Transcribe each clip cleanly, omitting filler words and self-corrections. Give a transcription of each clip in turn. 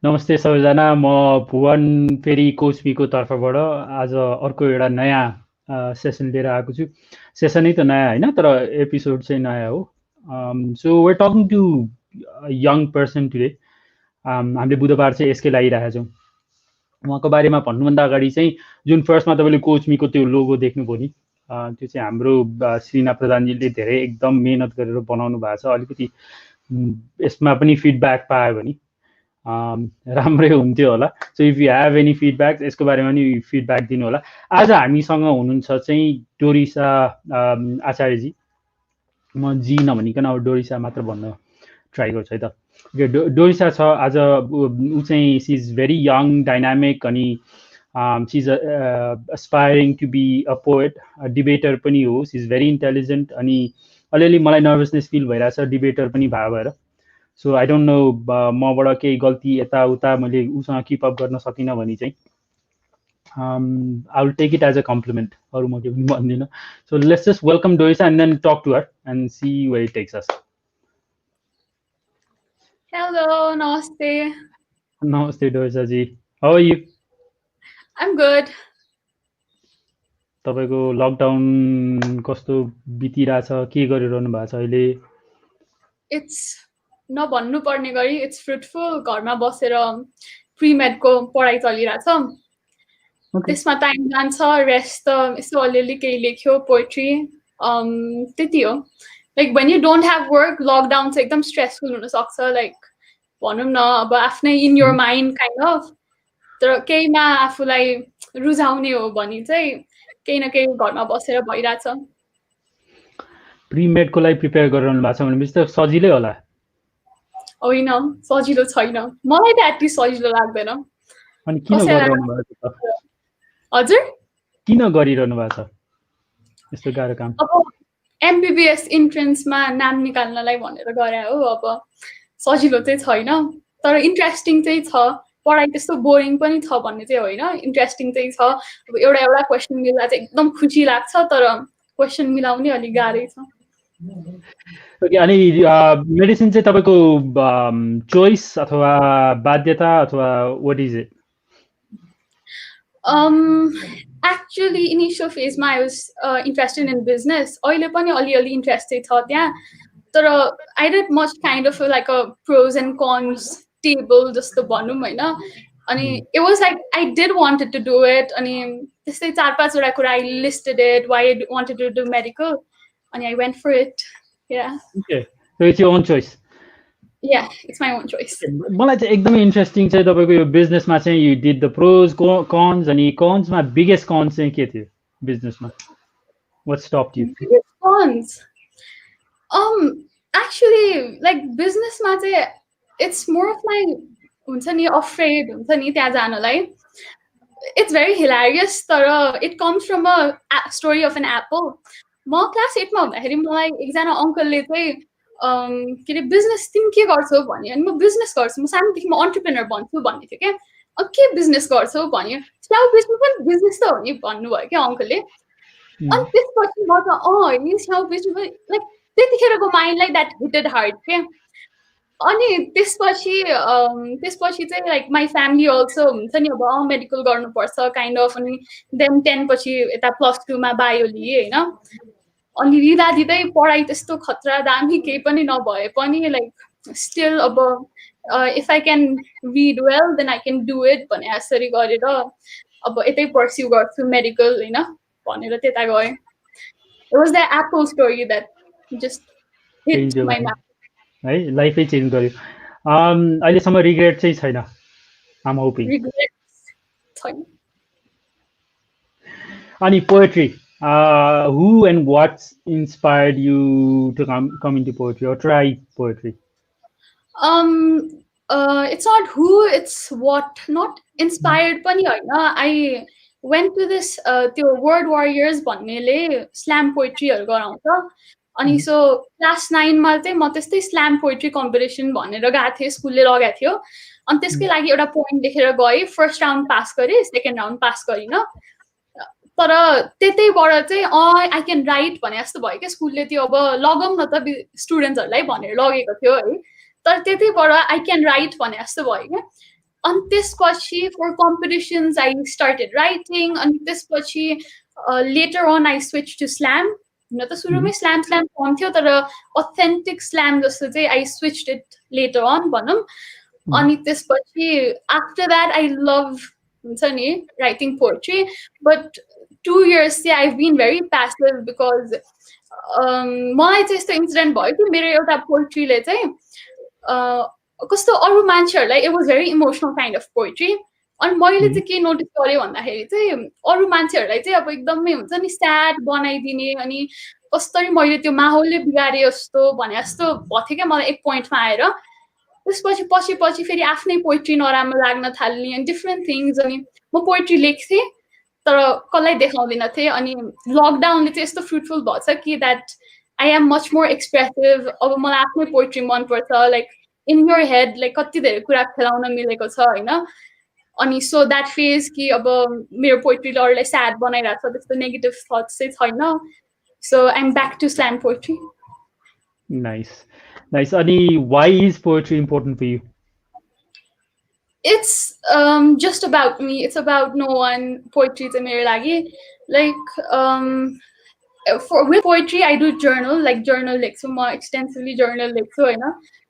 नमस्ते सबैजना म भुवन फेरि कोचमीको तर्फबाट आज अर्को एउटा नयाँ सेसन लिएर आएको छु सेसनै त नयाँ होइन तर एपिसोड चाहिँ नयाँ हो so we're talking to young person today हामीले बुधबार चाहिँ यसकै लागिरहेका छौँ उहाँको बारेमा भन्नुभन्दा अगाडि चाहिँ जुन फर्स्टमा तपाईँले कोचमीको त्यो लोगो देख्नुभयो नि त्यो चाहिँ हाम्रो श्रीना प्रधानजीले धेरै एकदम मेहनत गरेर बनाउनु भएको छ अलिकति यसमा पनि फिडब्याक पायो भने राम्रै हुन्थ्यो होला so if you have any feedback यसको बारेमा नि फिडब्याक दिनु होला आज हामीसँग हुनुहुन्छ चाहिँ डोरिसा आचार्यजी म जी नभनिकन अब डोरिसा मात्र भन्न ट्राई गर्छु है त डोरिसा छ आज ऊ चाहिँ she is very young dynamic अनि she is aspiring to be a poet debater पनि हो सी इज भेरी इन्टेलिजेन्ट अनि अलिअलि मलाई नर्भसनेस फिल भइरहेछ डिबेटर पनि भएको भएर सो आई डोन्ट नो मबाट केही गल्ती यताउता मैले उसँग किप अप गर्न सकिनँ भने चाहिँ I will take it as a compliment अरू म केही पनि भन्दिनँ so let's just welcome Dorisa and then talk to her and see where it takes us Hello, namaste. नमस्ते डोरिसाजी how are you I'm good. तपाईँको लकडाउन कस्तो बितिरहेछ के गरिरहनु भएको छ अहिले It's नभन्नु पर्ने गरी it's fruitful. घरमा बसेर प्रिमेडको पढाइ चलिरहेछ त्यसमा टाइम जान्छ रेस्ट त यसो अलिअलि केही लेख्यो पोएट्री त्यति हो like when you don't have work lockdown चाहिँ एकदम स्ट्रेसफुल हुन सक्छ लाइक भनौँ न अब आफ्नै in your mind kind of तर केहीमा आफूलाई रुझाउने हो भने चाहिँ केही न केही घरमा बसेर भइरहेछ प्रिमेडको लागि प्रिपेयर गरिरहनु भएको छ भनेपछि त सजिलै होला होइन सजिलो छैन मलाई त एटलिस्ट सजिलो लाग्दैन अनि किन गरिरहनु भएको छ हजुर किन गरिरहनु भएको छ यस्तो गाह्रो काम अब एमबीबीएस इन्ट्रेन्समा नाम निकाल्नलाई भनेर गरे हो अब सजिलो चाहिँ छैन तर इन्ट्रेस्टिङ चाहिँ छ पढाइ त्यस्तो बोरिङ पनि छ भन्ने चाहिँ होइन इन्ट्रेस्टिङ चाहिँ छ अब एउटा क्वेसन मिल्दा चाहिँ एकदम खुसी लाग्छ तर क्वेसन मिलाउने अलिक गाह्रै छ ओके अनि मेडिसिन चाहिँ तपाईँको चोइस अथवा बाध्यता अथवा what is it actually initial फेजमा I was interested in business अहिले पनि अलिअलि इन्ट्रेस्टेड छ त्यहाँ तर I did much kind of like a pros and cons table जस्तो भनौँ होइन अनि it was like I did wanted to do it अनि त्यस्तै 4-5वटा कुरा I listed it why I wanted to do medical अनि I went for it So it's your own choice. Yeah, it's my own choice. मलाई चाहिँ एकदमै interesting चाहिँ तपाईँको यो बिजनेसमा चाहिँ you did the pros cons अनि कन्समा बिगेस्ट कन्स चाहिँ के थियो बिजनेसमा what stopped you biggest cons actually like बिजनेसमा चाहिँ इट्स मोर अफ लाइक हुन्छ नि अफ्रेड हुन्छ नि त्यहाँ जानलाई इट्स भेरी हिलेरियस तर it comes from a story of an apple म क्लास 8मा हुँदाखेरि मलाई एकजना अङ्कलले चाहिँ के अरे बिजनेस तिमी के गर्छौ भन्यो अनि म बिजनेस गर्छु म सानोदेखि म अन्टरप्रेनर भन्छु भन्ने थियो क्या अब के बिजनेस गर्छौ भन्यो स्याउ बेच्नु पनि बिजनेस त हो नि भन्नुभयो क्या अङ्कलले अनि त्यसपछि म त नि स्याउ बेच्नु पनि लाइक त्यतिखेरको माइन्डलाई द्याट हिटेड हार्ड क्या अनि त्यसपछि चाहिँ लाइक माई फ्यामिली अल्सो हुन्छ नि अब मेडिकल गर्नुपर्छ काइन्ड अफ अनि देन 10 पछि यता +2मा बायो लिएँ होइन अनि लिँदा दिँदै पढाइ त्यस्तो खतरा दामी केही पनि नभए पनि लाइक स्टिल अब if I can read well then I can do it भने यसरी गरेर अब यतै पर्स्यु गर्छु मेडिकल होइन भनेर त्यता गएँ it was the Apple story that just hit my mind है लाइफै चेन्ज गर्यो अहिलेसम्म रिग्रेट चाहिँ छैन आम होपिङ छैन अनि poetry who and what inspired you to come into poetry or try poetry? It's not who, it's what. Not inspired पनि होइन. I went to this त्यो Word Warriors भन्नेले slam poetryहरू गराउँछ अनि सो क्लास 9मा चाहिँ म त्यस्तै स्ल्याम पोएट्री कम्पिटिसन भनेर गएको थिएँ स्कुलले लगाएको थियो अनि त्यसकै लागि एउटा पोइन्ट लेखेर गएँ फर्स्ट राउन्ड पास गरेँ सेकेन्ड राउन्ड पास गरिनँ तर त्यतैबाट चाहिँ आई क्यान राइट भने जस्तो भयो क्या स्कुलले त्यो अब लगाउँ न त स्टुडेन्ट्सहरूलाई भनेर लगेको थियो है तर त्यतैबाट आई क्यान राइट भने जस्तो भयो क्या अनि त्यसपछि for competitions I started writing अनि त्यसपछि later on I switch to slam हुन त सुरुमै स्ल्याम स्ल्याम पढ्थ्यो तर अथेन्टिक स्ल्याम जस्तो चाहिँ I switch it later on भनौँ अनि त्यसपछि आफ्टर द्याट आई लभ हुन्छ नि राइटिङ पोएट्री बट 2 years चाहिँ I been very passive because मलाई चाहिँ यस्तो इन्सिडेन्ट भयो कि मेरो एउटा पोएट्रीले चाहिँ कस्तो अरू मान्छेहरूलाई it was very emotional kind of poetry अनि मैले चाहिँ के नोटिस गरेँ भन्दाखेरि चाहिँ अरू मान्छेहरूलाई चाहिँ अब एकदमै हुन्छ नि स्याड बनाइदिने अनि कसरी मैले त्यो माहौलले बिगारेँ जस्तो भने जस्तो भएको थियो क्या मलाई एक पोइन्टमा आएर त्यसपछि पछि पछि फेरि आफ्नै पोएट्री नराम्रो लाग्न थाल्ने अनि डिफ्रेन्ट थिङ्स अनि म पोएट्री लेख्थेँ तर कसलाई देखाउँदिनँ थिएँ अनि लकडाउनले चाहिँ यस्तो फ्रुटफुल भएछ कि that I am much more expressive अब मलाई आफ्नै पोएट्री मनपर्छ like in your head like कति धेरै कुरा खेलाउन मिलेको छ होइन अनि सो द्याट फेज कि अब मेरो पोएट्रीले अरूलाई स्याड बनाइरहेको छ त्यस्तो नेगेटिभ थट्स चाहिँ छैन so I am back to slam poetry Nice. Ani, why is poetry important for you? It's just about me. It's about no one. Poetry is mere lagi. Like with poetry, I do journal. Like journal लेख्छु म extensively journal लेख्छु होइन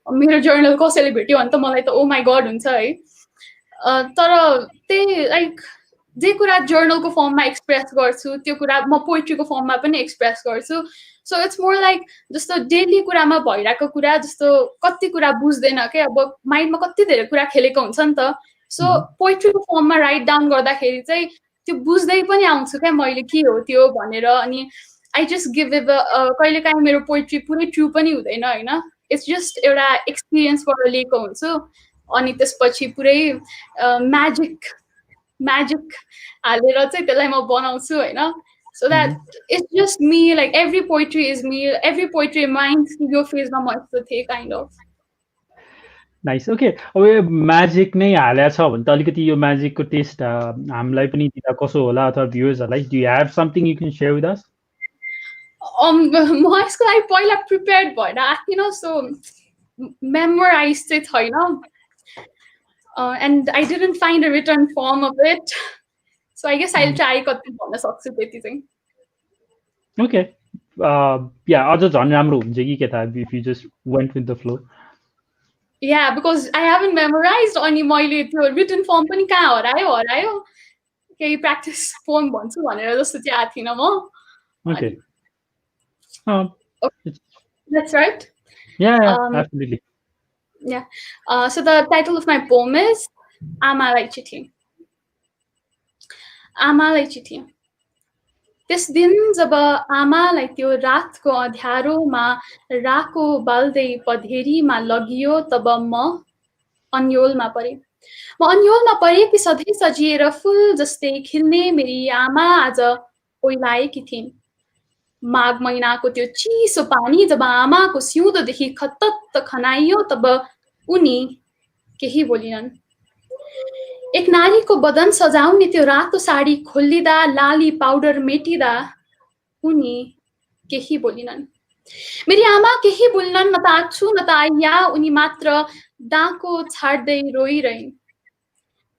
मेरो journal को celebrity हो नि त मलाई त oh my god हुन्छ है तर त्यही लाइक जे कुरा जर्नलको फर्ममा एक्सप्रेस गर्छु त्यो कुरा म पोएट्रीको फर्ममा पनि एक्सप्रेस गर्छु सो इट्स मोर लाइक जस्तो डेली कुरामा भइरहेको कुरा जस्तो कति कुरा बुझ्दैन के अब माइन्डमा कति धेरै कुरा खेलेको हुन्छ नि त सो पोएट्रीको फर्ममा राइट डाउन गर्दाखेरि चाहिँ त्यो बुझ्दै पनि आउँछु क्या मैले के हो त्यो भनेर अनि आई जस्ट गिभ इट कहिलेकाहीँ मेरो पोएट्री पुरै ट्रु पनि हुँदैन होइन इट्स जस्ट एउटा एक्सपिरियन्सबाट लिएको हुन्छु अनि त्यसपछि पुरै म्याजिक हालेर चाहिँ त्यसलाई म बनाउँछु होइन so that it's just me like every poetry is me every poetry mind यो फेजमा म यस्तो थिएँ काइन्ड अफ नाइस ओके अब यो म्याजिक नै हालेको छ भने त अलिकति यो म्याजिकको टेस्ट हामीलाई पनि दिँदा कसो होला अथवा भ्युवर्सहरूलाई do you have something you can share with us म यसको लागि पहिला प्रिपेयर्ड भएर आएको थिइनँ सो मेमोराइज चाहिँ छैन and I didn't find a written form of it. So I guess I'll try कति भन्न सक्छु त्यति चाहिँ. Okay. Yeah, अझ झन् राम्रो हुन्छ कि के थाहा if you just went with the flow. Yeah, because I haven't memorized अनि मैले त्यो written form पनि कहाँ हरायो केही practice form भन्छु भनेर जस्तो चाहिँ आएको थिइनँ म. Okay. Okay. That's right. Yeah, absolutely. Yeah. So the title of my poem is आमालाई चिठी. आमालाई चिठी. त्यस दिन जब आमालाई त्यो रातको अँध्यारोमा राको बाल्दै पधेरीमा लगियो तब म अन्योलमा परेँ. म अन्योलमा परेँ कि सधैँ सजिएर फुल जस्तै खिल्ने मेरी आमा आज ओइलाएकी थिइन्. माघ महिनाको त्यो चिसो पानी जब आमाको सिउँदोदेखि खतत्त खनाइयो तब उनी केही बोलिनन्. एक नारीको बदन सजाउने त्यो रातो साडी खोलिदा लाली पाउडर मेटिदा उनी केही बोलिनन्. मेरी आमा केही बोलिनन् न त आछु न त आइया उनी मात्र डाको छाड्दै रोइरहिन्.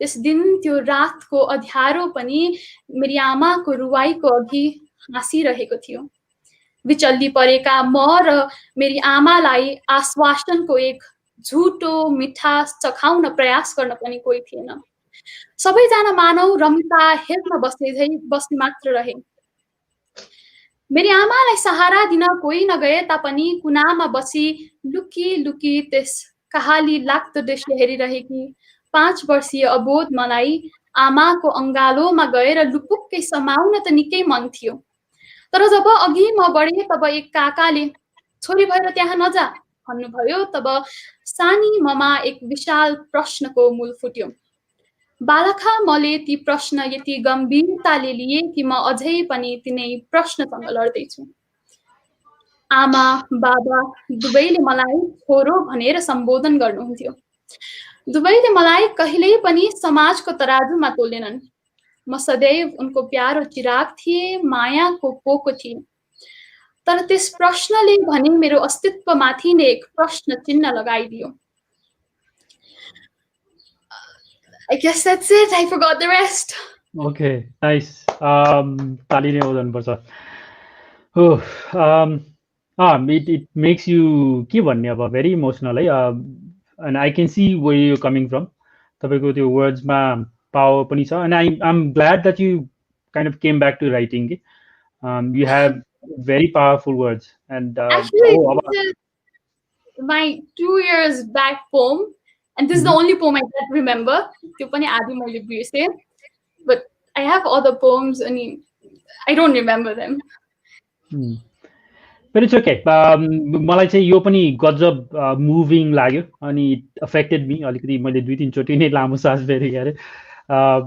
त्यस दिन त्यो रातको अँध्यारो पनि मेरी आमाको रुवाईको अघि हाँसिरहेको थियो. विचल्ली परेका म र मेरी आमालाई आश्वासनको एक झुटो मिठास चखाउन प्रयास गर्न पनि कोही थिएन. सबैजना मानव रमिता हेर्न बस्ने मात्र रहे. मेरी आमालाई सहारा दिन कोही नगए तापनि कुनामा बसी लुकी लुकी त्यस कहाली लाग्दो दृश्य हेरिरहेकी 5 वर्षीय अबोध मलाई आमाको अङ्गालोमा गएर लुपुक्कै समाउन त निकै मन थियो. तर जब अघि म बढेँ तब एक काकाले छोरी भएर त्यहाँ नजा भन्नुभयो. तब सानी ममा एक विशाल प्रश्नको मूल फुट्यो. बालखा मैले ती प्रश्न यति गम्भीरताले लिए कि म अझै पनि तिनै प्रश्नसँग लड्दैछु. आमा बाबा दुवैले मलाई छोरो भनेर सम्बोधन गर्नुहुन्थ्यो. दुवैले मलाई कहिल्यै पनि समाजको तराजुमा तोलेनन्. म सदैव उनको प्यारो चिराग थिए, मायाको पोको थिए. तर त्यस प्रश्नले भने मेरो अस्तित्वमाथि नै एक प्रश्न चिन्ह लगाइदियो. I guess that's it. I forgot the rest. Okay, nice. ताली नै बजाउनुपर्छ. Oh, it makes you के भन्ने अब very emotional है. And I can see where you're coming from. तपाईँको त्यो wordsमा power पनि छ. And I'm glad that you kind of came back to writing. You have very powerful words. And Actually, oh, this is my 2 years back poem, and this is the mhm. only poem I can't remember. त्यो पनि आधी मैले बिर्सेँ. But I have other poems, and I don't remember them. But it's okay. मलाई चाहिँ यो पनि गजब मुभिङ लाग्यो अनि इट अफेक्टेड मी अलिकति मैले 2-3 चोटि नै लामो सास फेरि गरेँ.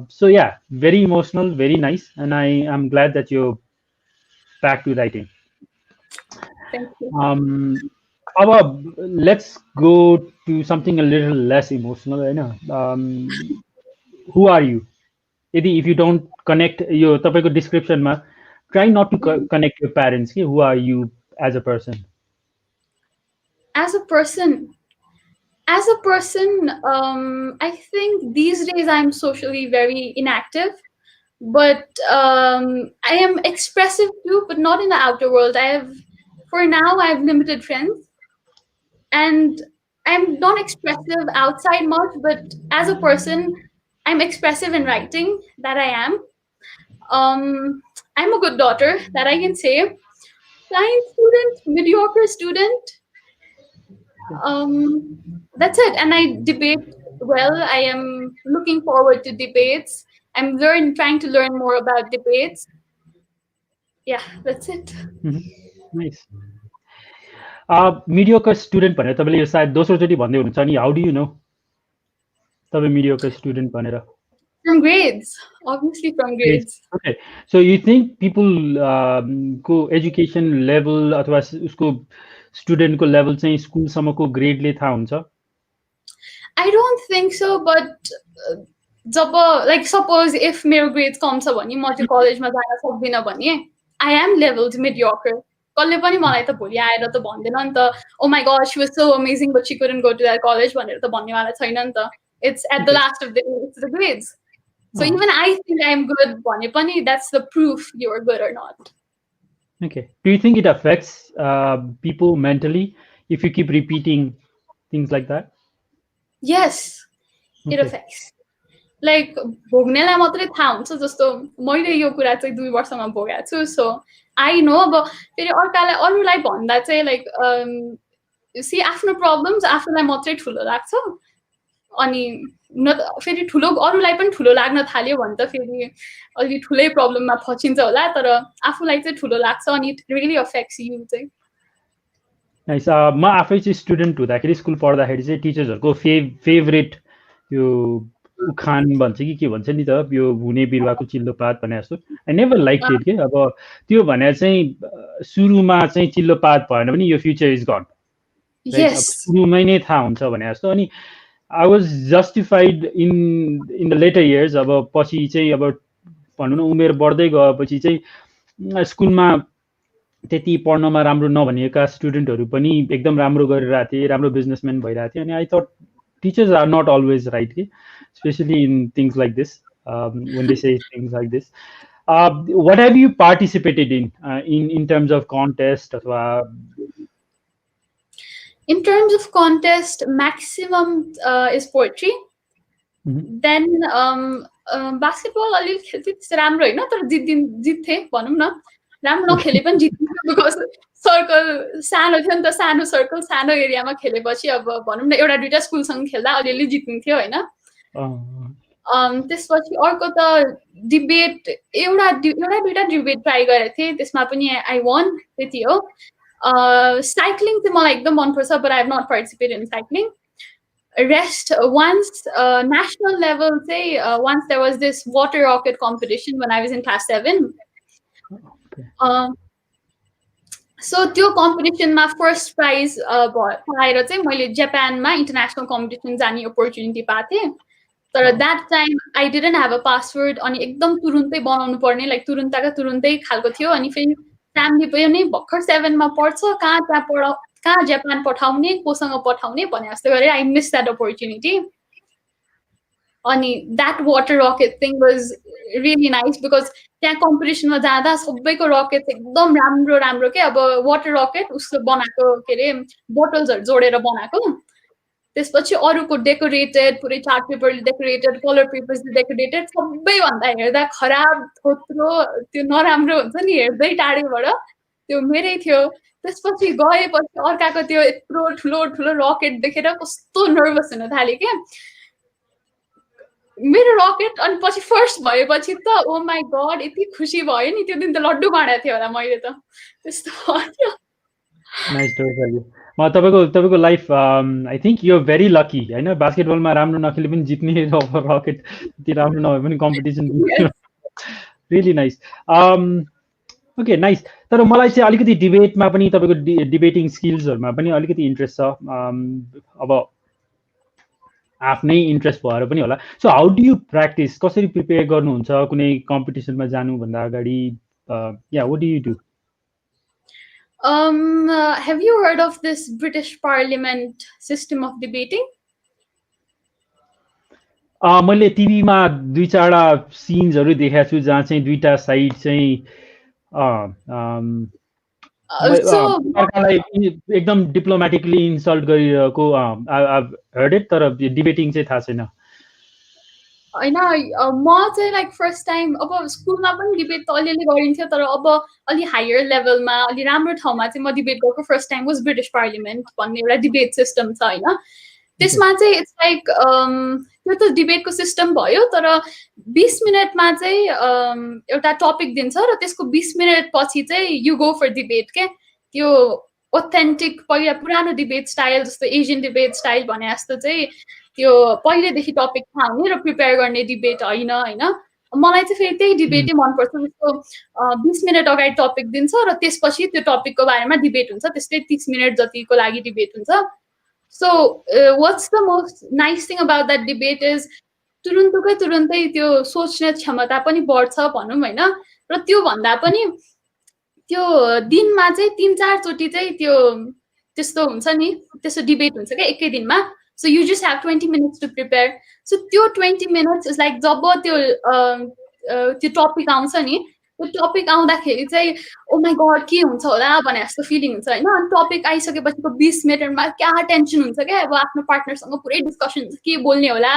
So yeah, very emotional, very nice, and I'm glad that you're back to writing. Thank you. Let's go to something a little less emotional, होइन? Who are you? If you don't connect your तपाईँको description ma, try not to connect your parents. Who are you as a person? As a person, I think these days I'm socially very inactive, but I am expressive too, but not in the outer world. For now, I have limited friends, and I'm not expressive outside much, but as a person, I'm expressive in writing. That I am. I'm a good daughter, that I can say. Kind student, mediocre student. That's it. And I debate well. I am looking forward to debates. I'm trying to learn more about debates. Yeah, that's it. Nice. Mediocre student भनेर तपाईँले यो सायद दोस्रोचोटि भन्दै हुनुहुन्छ अनि how do you know तपाईँ mediocre student भनेर? From grades, obviously from grades. Okay, so you think people को एजुकेसन लेभल अथवा उसको स्टुडेन्टको लेभल चाहिँ स्कुलसम्मको ग्रेडले थाहा हुन्छ? I don't think so, but like suppose if मेरो grades कम छ भने म त्यो कलेजमा जान सक्दिनँ भने I am leveled mediocre. कसले पनि मलाई त भोलि आएर त भन्दैन नि त oh my god she was so amazing but she couldn't go to that college भनेर त भन्नेवाला छैन नि त. It's at the last of the day, it's the grades. So even I think I'm good भने पनि that's the proof you're good or not. Okay. Do you think it affects people mentally if you keep repeating things like that? Yes, it affects. Like भोग्नेलाई मात्रै थाहा हुन्छ जस्तो मैले यो कुरा चाहिँ 2 वर्षमा भोगेको छु सो आई नो अब फेरि अरूलाई भन्दा चाहिँ लाइक सी आफ्नो प्रब्लम्स आफूलाई मात्रै ठुलो लाग्छ अनि फेरि ठुलो अरूलाई पनि ठुलो लाग्न थाल्यो भने त फेरि अलि ठुलै प्रब्लममा फसिन्छ होला तर आफूलाई चाहिँ ठुलो लाग्छ अनि इट रियली अफेक्ट्स यु चाहिँ. नाइस. म आफै चाहिँ स्टुडेन्ट हुँदाखेरि स्कुल पढ्दाखेरि चाहिँ टिचर्सहरूको फेभरेट यो उखान भन्छ कि के भन्छ नि त यो हुने बिरुवाको चिल्लो पात भने जस्तो आई नेभर लाइक इट के. अब त्यो भने चाहिँ सुरुमा चाहिँ चिल्लो पात भएन भने यो फ्युचर इज गन. सुरुमै नै थाहा हुन्छ भने जस्तो. अनि I was justified in the later years. अब पछि चाहिँ अब भनौँ न उमेर बढ्दै गएपछि चाहिँ स्कुलमा त्यति पढ्नमा राम्रो नभनेका स्टुडेन्टहरू पनि एकदम राम्रो गरिरहेको थिए, राम्रो बिजनेसम्यान भइरहेको थिए. अनि I thought teachers are not always right कि specially in things like this when they say things like this. What have you participated in terms of contest? In terms of contest, maximum is poetry. Then basketball अलि खेल्थेँ त्यस्तो राम्रो होइन तर जित्थेँ भनौँ न. राम्रो नखेले पनि जित्थेँ बिकज सर्कल सानो थियो नि त. सानो सर्कल सानो एरियामा खेलेपछि अब भनौँ न एउटा दुइटा स्कुलसँग खेल्दा अलिअलि जित्थ्यो होइन. त्यसपछि अर्को त डिबेट एउटा दुइटा डिबेट ट्राई गरेको थिएँ त्यसमा पनि आई वान त्यति हो. साइक्लिङ चाहिँ मलाई एकदम मनपर्छ but I have not participated in cycling. Rest once national level say once there was this water rocket competition when I was in class 7. So त्यो कम्पिटिसनमा फर्स्ट प्राइज पाएर चाहिँ मैले जापानमा इन्टरनेसनल कम्पिटिसन जाने अपर्च्युनिटी पाएको थिएँ. तर that time I didn't have a password अनि एकदम तुरुन्तै बनाउनु पर्ने लाइक तुरुन्तका तुरुन्तै खालको थियो. अनि फेरि फ्यामिली पनि भर्खर 7मा पढ्छ कहाँ जापान पठाउने कोसँग पठाउने भने जस्तो गरेर आई मिस द्याट अपर्च्युनिटी. अनि that water rocket thing was really nice because त्यहाँ कम्पिटिसनमा जाँदा सबैको रकेट एकदम राम्रो राम्रो के अब वाटर रकेट उसले बनाएको के अरे बोटल्सहरू जोडेर बनाएको त्यसपछि अरूको डेकोरेटेड पुरै चार्ट पेपरले डेकोरेटेड कलर पेपर्सले डेकोरेटेड सबैभन्दा हेर्दा खराब थोत्रो त्यो नराम्रो हुन्छ नि हेर्दै टाढेबाट त्यो मेरै थियो त्यसपछि गएपछि अर्काको त्यो यत्रो ठुलो ठुलो रकेट देखेर कस्तो नर्भस हुन थाल्यो क्या मेरो रकेट अनि पछि फर्स्ट भएपछि त ओ माई गड यति खुसी भयो नि त्यो दिन त लड्डु बाँडेको थियो होला मैले त त्यस्तो भयो नाइस डोरिसाजी तपाईँको life I think you very lucky होइन बास्केटबलमा राम्रो नखेले पनि जित्ने रकेट त्यति राम्रो नभए पनि competition really nice okay nice तर मलाई चाहिँ अलिकति डिबेटमा पनि तपाईँको डिबेटिङ स्किल्सहरूमा पनि अलिकति इन्ट्रेस्ट छ अब आफ्नै इन्ट्रेस्ट भएर पनि होला so how do you practice कसरी प्रिपेयर गर्नुहुन्छ कुनै कम्पिटिसनमा जानुभन्दा अगाडि या what do you do have you heard of this British Parliament system of debating? मैले टिभीमा दुई चारवटा सिन्सहरू देखाएको छु जहाँ चाहिँ दुईटा साइड चाहिँ अर्कालाई एकदम डिप्लोमेटिकली इन्सल्ट गरिरहेको हर्ड इट तर डिबेटिङ चाहिँ थाहा छैन होइन म चाहिँ लाइक फर्स्ट टाइम अब स्कुलमा पनि डिबेट त अलिअलि गरिन्थ्यो तर अब अलि हायर लेभलमा अलि राम्रो ठाउँमा चाहिँ म डिबेट गरेको first time was British parliament भन्ने एउटा डिबेट सिस्टम छ होइन त्यसमा चाहिँ इट्स लाइक त्यो त डिबेटको सिस्टम भयो तर 20 मिनटमा चाहिँ एउटा टपिक दिन्छ र त्यसको 20 मिनट पछि चाहिँ यु गो फर डिबेट के त्यो ओथेन्टिक पहिला पुरानो डिबेट स्टाइल जस्तो एसियन डिबेट स्टाइल भने जस्तो चाहिँ त्यो पहिलेदेखि टपिक थाहा हुने र प्रिपेयर गर्ने डिबेट होइन होइन मलाई चाहिँ फेरि त्यही डिबेटै मनपर्छ जस्तो 20 मिनट अगाडि टपिक दिन्छ र त्यसपछि त्यो टपिकको बारेमा डिबेट हुन्छ त्यस्तै 30 मिनट जतिको लागि डिबेट हुन्छ so what's the most nice thing about that debate is तुरुन्तै त्यो सोच्ने क्षमता पनि बढ्छ भनौँ होइन र त्यो भन्दा पनि त्यो दिनमा चाहिँ 3-4 चोटि चाहिँ त्यो त्यस्तो हुन्छ नि त्यस्तो डिबेट हुन्छ क्या एकै दिनमा so you just have 20 minutes to prepare so त्यो 20 minutes इज लाइक जब त्यो टपिक आउँछ नि त्यो टपिक आउँदाखेरि चाहिँ ओ माई गड के हुन्छ होला भने जस्तो फिलिङ हुन्छ होइन अनि टपिक आइसकेपछिको 20 मिनटमा क्या टेन्सन हुन्छ क्या अब आफ्नो पार्टनरसँग पुरै डिस्कसन हुन्छ के बोल्ने होला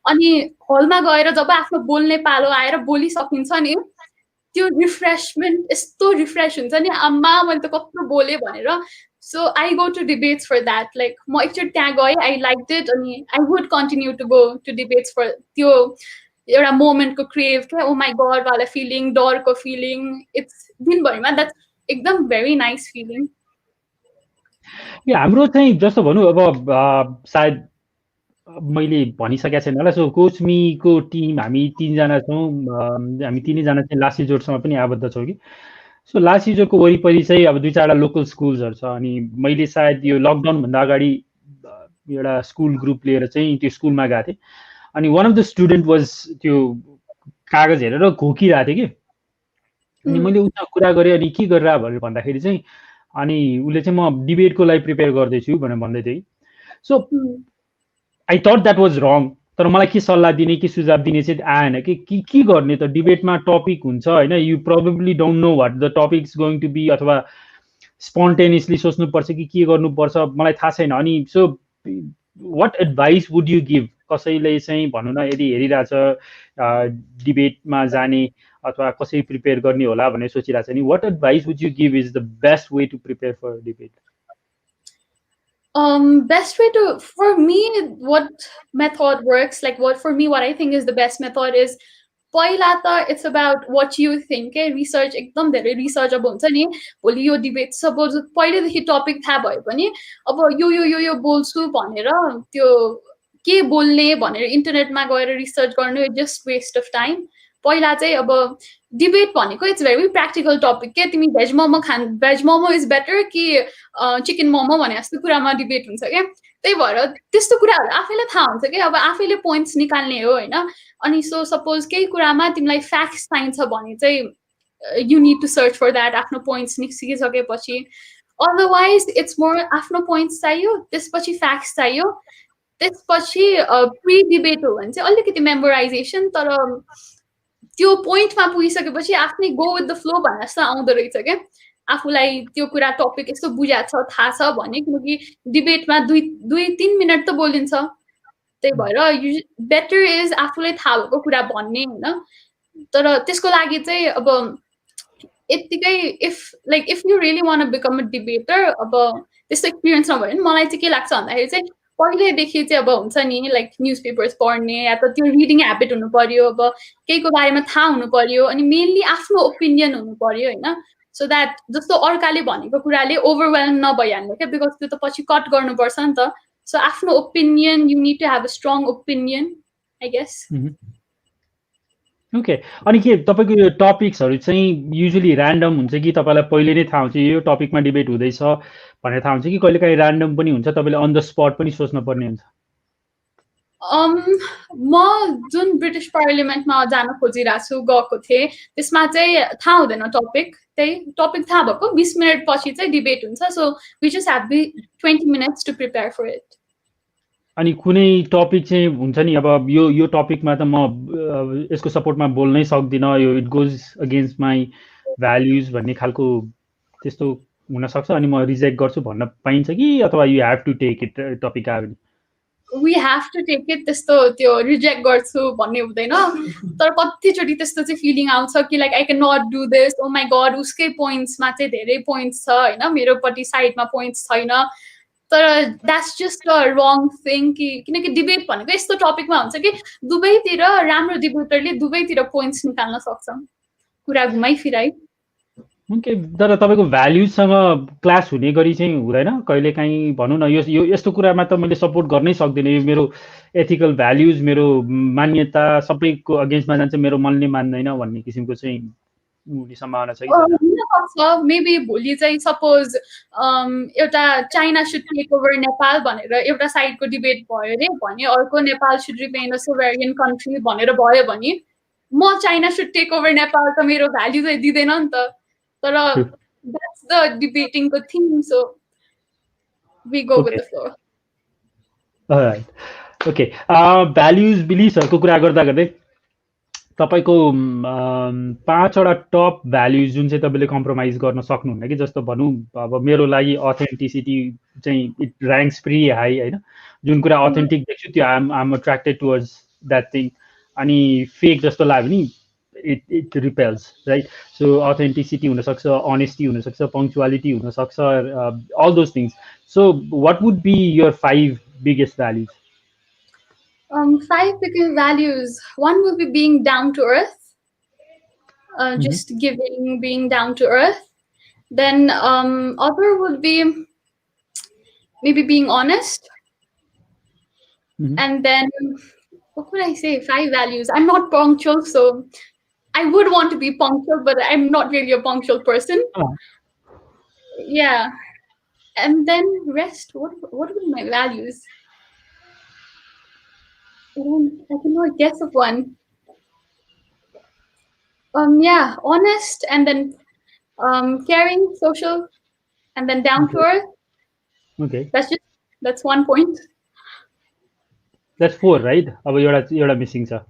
अनि हलमा गएर जब आफ्नो बोल्ने पालो आएर बोलिसकिन्छ नि त्यो रिफ्रेसमेन्ट यस्तो रिफ्रेस हुन्छ नि आम्मा मैले त कस्तो बोलेँ भनेर so I go to debates for that like म एकचोटि त्यहाँ गएँ आई लाइक इट अनि I would continue to go to debates for त्यो एउटा मोमेन्टको क्रेभ क्या ओ माई गड वाला फिलिङ डरको फिलिङ इट्स दिनभरिमा द्याट्स एकदम भेरी नाइस फिलिङ हाम्रो चाहिँ जस्तो भनौँ अब सायद मैले भनिसकेको छैन होला सो कोचमीको टिम हामी 3जना छौँ हामी 3जना चाहिँ लास्ट रिजोर्टसँग पनि आबद्ध छौँ कि सो लास्ट रिजोर्टको वरिपरि चाहिँ अब 2-4वटा लोकल स्कुल्सहरू छ अनि मैले सायद यो लकडाउनभन्दा अगाडि एउटा स्कुल ग्रुप लिएर चाहिँ त्यो स्कुलमा गएको थिएँ अनि one of the student was त्यो कागज हेरेर घोकिरहेको थियो कि अनि मैले उसँग कुरा गरेँ अनि के गरेर भनेर भन्दाखेरि चाहिँ अनि उसले चाहिँ म डिबेटको लागि प्रिपेयर गर्दैछु भनेर भन्दै थियो कि so I thought that was रङ तर मलाई के सल्लाह दिने के सुझाव दिने चाहिँ आएन कि के गर्ने त डिबेटमा टपिक हुन्छ होइन you probably don't know what the topic is going to be अथवा स्पोन्टेनियसली सोच्नुपर्छ कि के गर्नुपर्छ मलाई थाहा छैन अनि so what advice would you give कसैले चाहिँ भनौँ न यदि हेरिरहेछ डिबेटमा जाने अथवा कसरी प्रिपेयर गर्ने होला भनेर सोचिरहेछ नि what advice would you give is the best way to prepare for debate best way to for me what method works like what for me what I think is the best method is पहिला त it's about what you think research एकदम धेरै research अब हुन्छ नि भोलि यो debate suppose पहिलेदेखि टपिक थाहा भए पनि अब यो बोल्छु भनेर त्यो के बोल्ने भनेर इन्टरनेटमा गएर रिसर्च गर्नु जस्ट वेस्ट अफ टाइम पहिला चाहिँ अब डिबेट भनेको इट्स भेरी प्र्याक्टिकल टपिक के तिमी भेज मोमो इज बेटर कि चिकन मोमो भने जस्तो कुरामा डिबेट हुन्छ क्या त्यही भएर त्यस्तो कुराहरू आफैलाई थाहा हुन्छ कि अब आफैले पोइन्ट्स निकाल्ने हो होइन अनि सो सपोज केही कुरामा तिमीलाई फ्याक्ट्स चाहिन्छ भने चाहिँ you need to search for that आफ्नो पोइन्ट्स निस्किसकेपछि अदरवाइज इट्स मोर आफ्नो पोइन्ट्स चाहियो त्यसपछि फ्याक्ट्स चाहियो त्यसपछि प्री डिबेट हो भने चाहिँ अलिकति मेमोराइजेसन, तर त्यो पोइन्टमा पुगिसकेपछि आफ्नै गो विथ द फ्लो भन्ने जस्तो आउँदो रहेछ क्या, आफूलाई त्यो कुरा टपिक यस्तो बुझाएको छ थाहा छ भने, किनकि डिबेटमा 2-3 मिनट त बोलिन्छ, त्यही भएर बेटर इज आफूलाई थाहा भएको कुरा भन्ने होइन। तर त्यसको लागि चाहिँ अब यत्तिकै if you really one become a debater, अब त्यस्तो एक्सपिरियन्स नभयो भने मलाई चाहिँ के लाग्छ भन्दाखेरि चाहिँ पहिल्यैदेखि चाहिँ अब हुन्छ नि लाइक न्युज पेपर्स पढ्ने या त त्यो रिडिङ ह्याबिट हुनु पर्यो, अब केहीको बारेमा थाहा हुनु पर्यो, अनि मेनली आफ्नो ओपिनियन हुनु पर्यो होइन, सो द्याट जस्तो अर्काले भनेको कुराले ओभरवेल्म नभइहाल्नु क्या, बिकज त्यो त पछि कट गर्नुपर्छ नि त। सो आफ्नो opinion, you need to have a strong opinion I guess. Okay, अनि के तपाईँको यो टपिक्सहरू चाहिँ युजली ऱ्यान्डम हुन्छ कि तपाईँलाई पहिले नै थाहा हुन्छ यो टपिकमा डिबेट हुँदैछ भनेर थाहा हुन्छ कि कहिलेकाहीँ ऱ्यान्डम पनि हुन्छ, तपाईँले अन द स्पट पनि सोच्न पर्ने हुन्छ? म जुन ब्रिटिस पार्लियामेन्टमा जान खोजिरहेको छु गएको थिएँ, त्यसमा चाहिँ थाहा हुँदैन टपिक, त्यही टपिक थाहा भएको 20 मिनट पछि चाहिँ डिबेट हुन्छ, so we just have 20 minutes to prepare for it. अनि कुनै टपिक चाहिँ हुन्छ नि अब यो टपिकमा त म यसको सपोर्टमा बोल्नै सक्दिनँ, यो it goes against my values भन्ने खालको त्यस्तो हुनसक्छ, अनि म रिजेक्ट गर्छु भन्न पाइन्छ कि, अथवा you have to take it topic आयो भने? We have to take it, त्यस्तो त्यो रिजेक्ट गर्छु भन्ने हुँदैन। तर कतिचोटि त्यस्तो चाहिँ फिलिङ आउँछ कि like I can not do this, oh my god उसकै पोइन्ट्समा चाहिँ धेरै पोइन्ट्स छ होइन, मेरोपट्टि साइडमा पोइन्ट्स छैन। तर that's just a wrong thing कि, किनकि डिबेट भनेको यस्तो टपिकमा हुन्छ कि दुवैतिर राम्रो डिबेटरले दुवैतिर पोइन्ट्स निकाल्न सक्छ, कुरा घुमाइ फिराइ। ओके, तर तपाईँको भ्याल्युजसँग क्लास हुने गरी चाहिँ हुँदैन कहिलेकाहीँ? भनौँ न यो यस्तो कुरामा त मैले सपोर्ट गर्नै सक्दिनँ, यो मेरो एथिकल भ्याल्युज, मेरो मान्यता सबैको अगेन्स्टमा जान्छ, मेरो मनले मान्दैन भन्ने किसिमको चाहिँ हुने सम्भावना छ कि छैन? हुनसक्छ, मेबी भोलि चाहिँ सपोज एउटा China should take over Nepal भनेर एउटा साइडको डिबेट भयो अरे भने, अर्को Nepal should remain a sovereign country भनेर भयो भने, म China should take over Nepal त मेरो भ्याल्यु चाहिँ दिँदैन नि त। तर द्याट्स द डिबेटिङको theme, so we go with the flow. Okay, values बिलिफ्सहरूको कुरा गर्दा गर्दै तपाईँको 5वटा टप भ्याल्युज जुन चाहिँ तपाईँले कम्प्रोमाइज गर्न सक्नुहुन्न कि, जस्तो भनौँ अब मेरो लागि अथेन्टिसिटी चाहिँ इट ऱ्याङ्क्स प्री हाई होइन, जुन कुरा अथेन्टिक देख्छु त्यो I'm attracted towards that thing, अनि फेक जस्तो लाग्यो भने it repels, right? So authenticity हुनसक्छ, अनेस्टी हुनसक्छ, पङ्क्चुअलिटी हुनसक्छ, all those things. So what would be your 5 biggest values? 5 biggest values. One would be being down to earth, just giving, being down to earth. Then other would be maybe being honest. And then what would I say? 5 values. I'm not punctual, so I would want to be punctual, but I'm not really a punctual person. Yeah. And then rest. What would my values? I cannot guess of one. Yeah, honest, and then caring, social, and then down to earth. Okay. That's 1 point. That's 4, right? अब एउटा missing छ.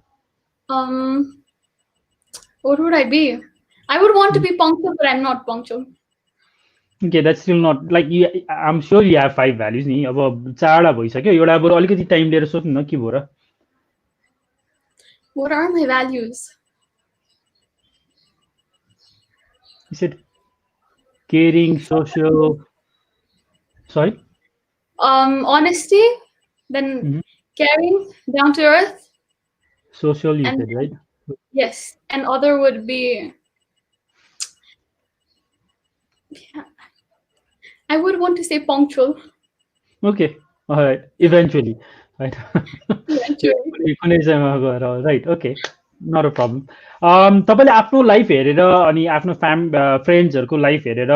What would I be? I would want to be punctual, but I'm not punctual. Okay, that's still not like you. I'm sure you have 5 values नि. अब 4वटा भइसक्यो, एउटा बरु अलिकति time लिएर सोच्नु न के भयो र? What are my values? You said caring, social. Sorry? Honesty, then caring, down to earth. Social, you said, right? Yes, and other would be. Yeah, I would want to say punctual. Okay, all right. Eventually, right? Eventually. Right. Okay. Not a problem. तपाईँले आफ्नो life हेरेर अनि आफ्नो फ्रेन्ड्सहरूको life हेरेर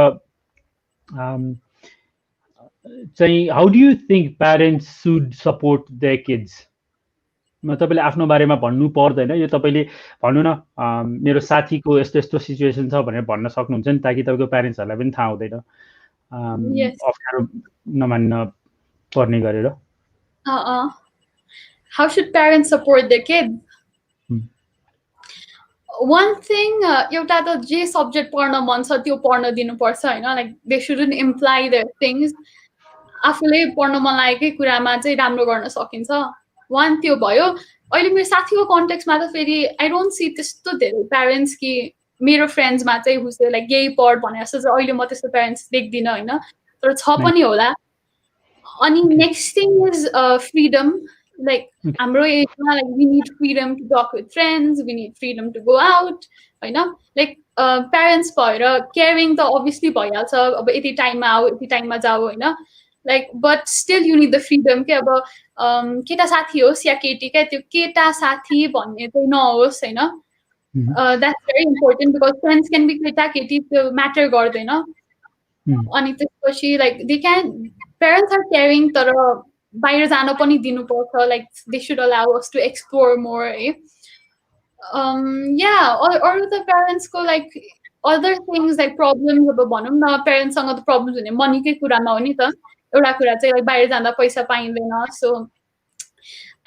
चाहिँ how do you think parents should support their kids? तपाईँले आफ्नो बारेमा भन्नु पर्दैन, यो तपाईँले भन्नु न मेरो साथीको यस्तो यस्तो सिचुएसन छ भनेर भन्न सक्नुहुन्छ नि, ताकि तपाईँको प्यारेन्ट्सहरूलाई पनि थाहा हुँदैन अप्ठ्यारो नमान्न पर्ने गरेर। how should parents support their kids? One thing, एउटा त जे सब्जेक्ट पढ्न मन छ त्यो पढ्न दिनुपर्छ होइन, like they shouldn't imply their things. आफूले पढ्न मन लागेकै कुरामा चाहिँ राम्रो गर्न सकिन्छ। वान त्यो भयो। अहिले मेरो साथीको कन्टेक्स्टमा त फेरि आई डोन्ट सी त्यस्तो धेरै प्यारेन्ट्स कि मेरो फ्रेन्ड्समा चाहिँ हुँदै लाइक यही पढ भने जस्तो चाहिँ अहिले म त्यस्तो प्यारेन्ट्स देख्दिनँ होइन, तर छ पनि होला। अनि next thing is freedom. Like हाम्रो एजमा like we need freedom to talk with friends, we need freedom to go out होइन। लाइक प्यारेन्ट्स भएर केयरिङ त अभियसली भइहाल्छ, अब यति टाइममा आऊ यति टाइममा जाऊ होइन, like but still you need the freedom के। अब केटा साथी होस् या केटी क्या, त्यो केटा साथी भन्ने चाहिँ नहोस् होइन। That's very important because friends can be केटा केटी, त्यो म्याटर गर्दैन। अनि त्यसपछि like they can parents are caring, तर बाहिर जान पनि दिनुपर्छ, like they should allow us to explore more है। या अरू त प्यारेन्ट्सको like other things like problems, अब भनौँ न प्यारेन्ट्ससँग त प्रब्लम्स हुने मनीकै कुरामा हो नि त। एउटा कुरा चाहिँ लाइक बाहिर जाँदा पैसा पाइँदैन। So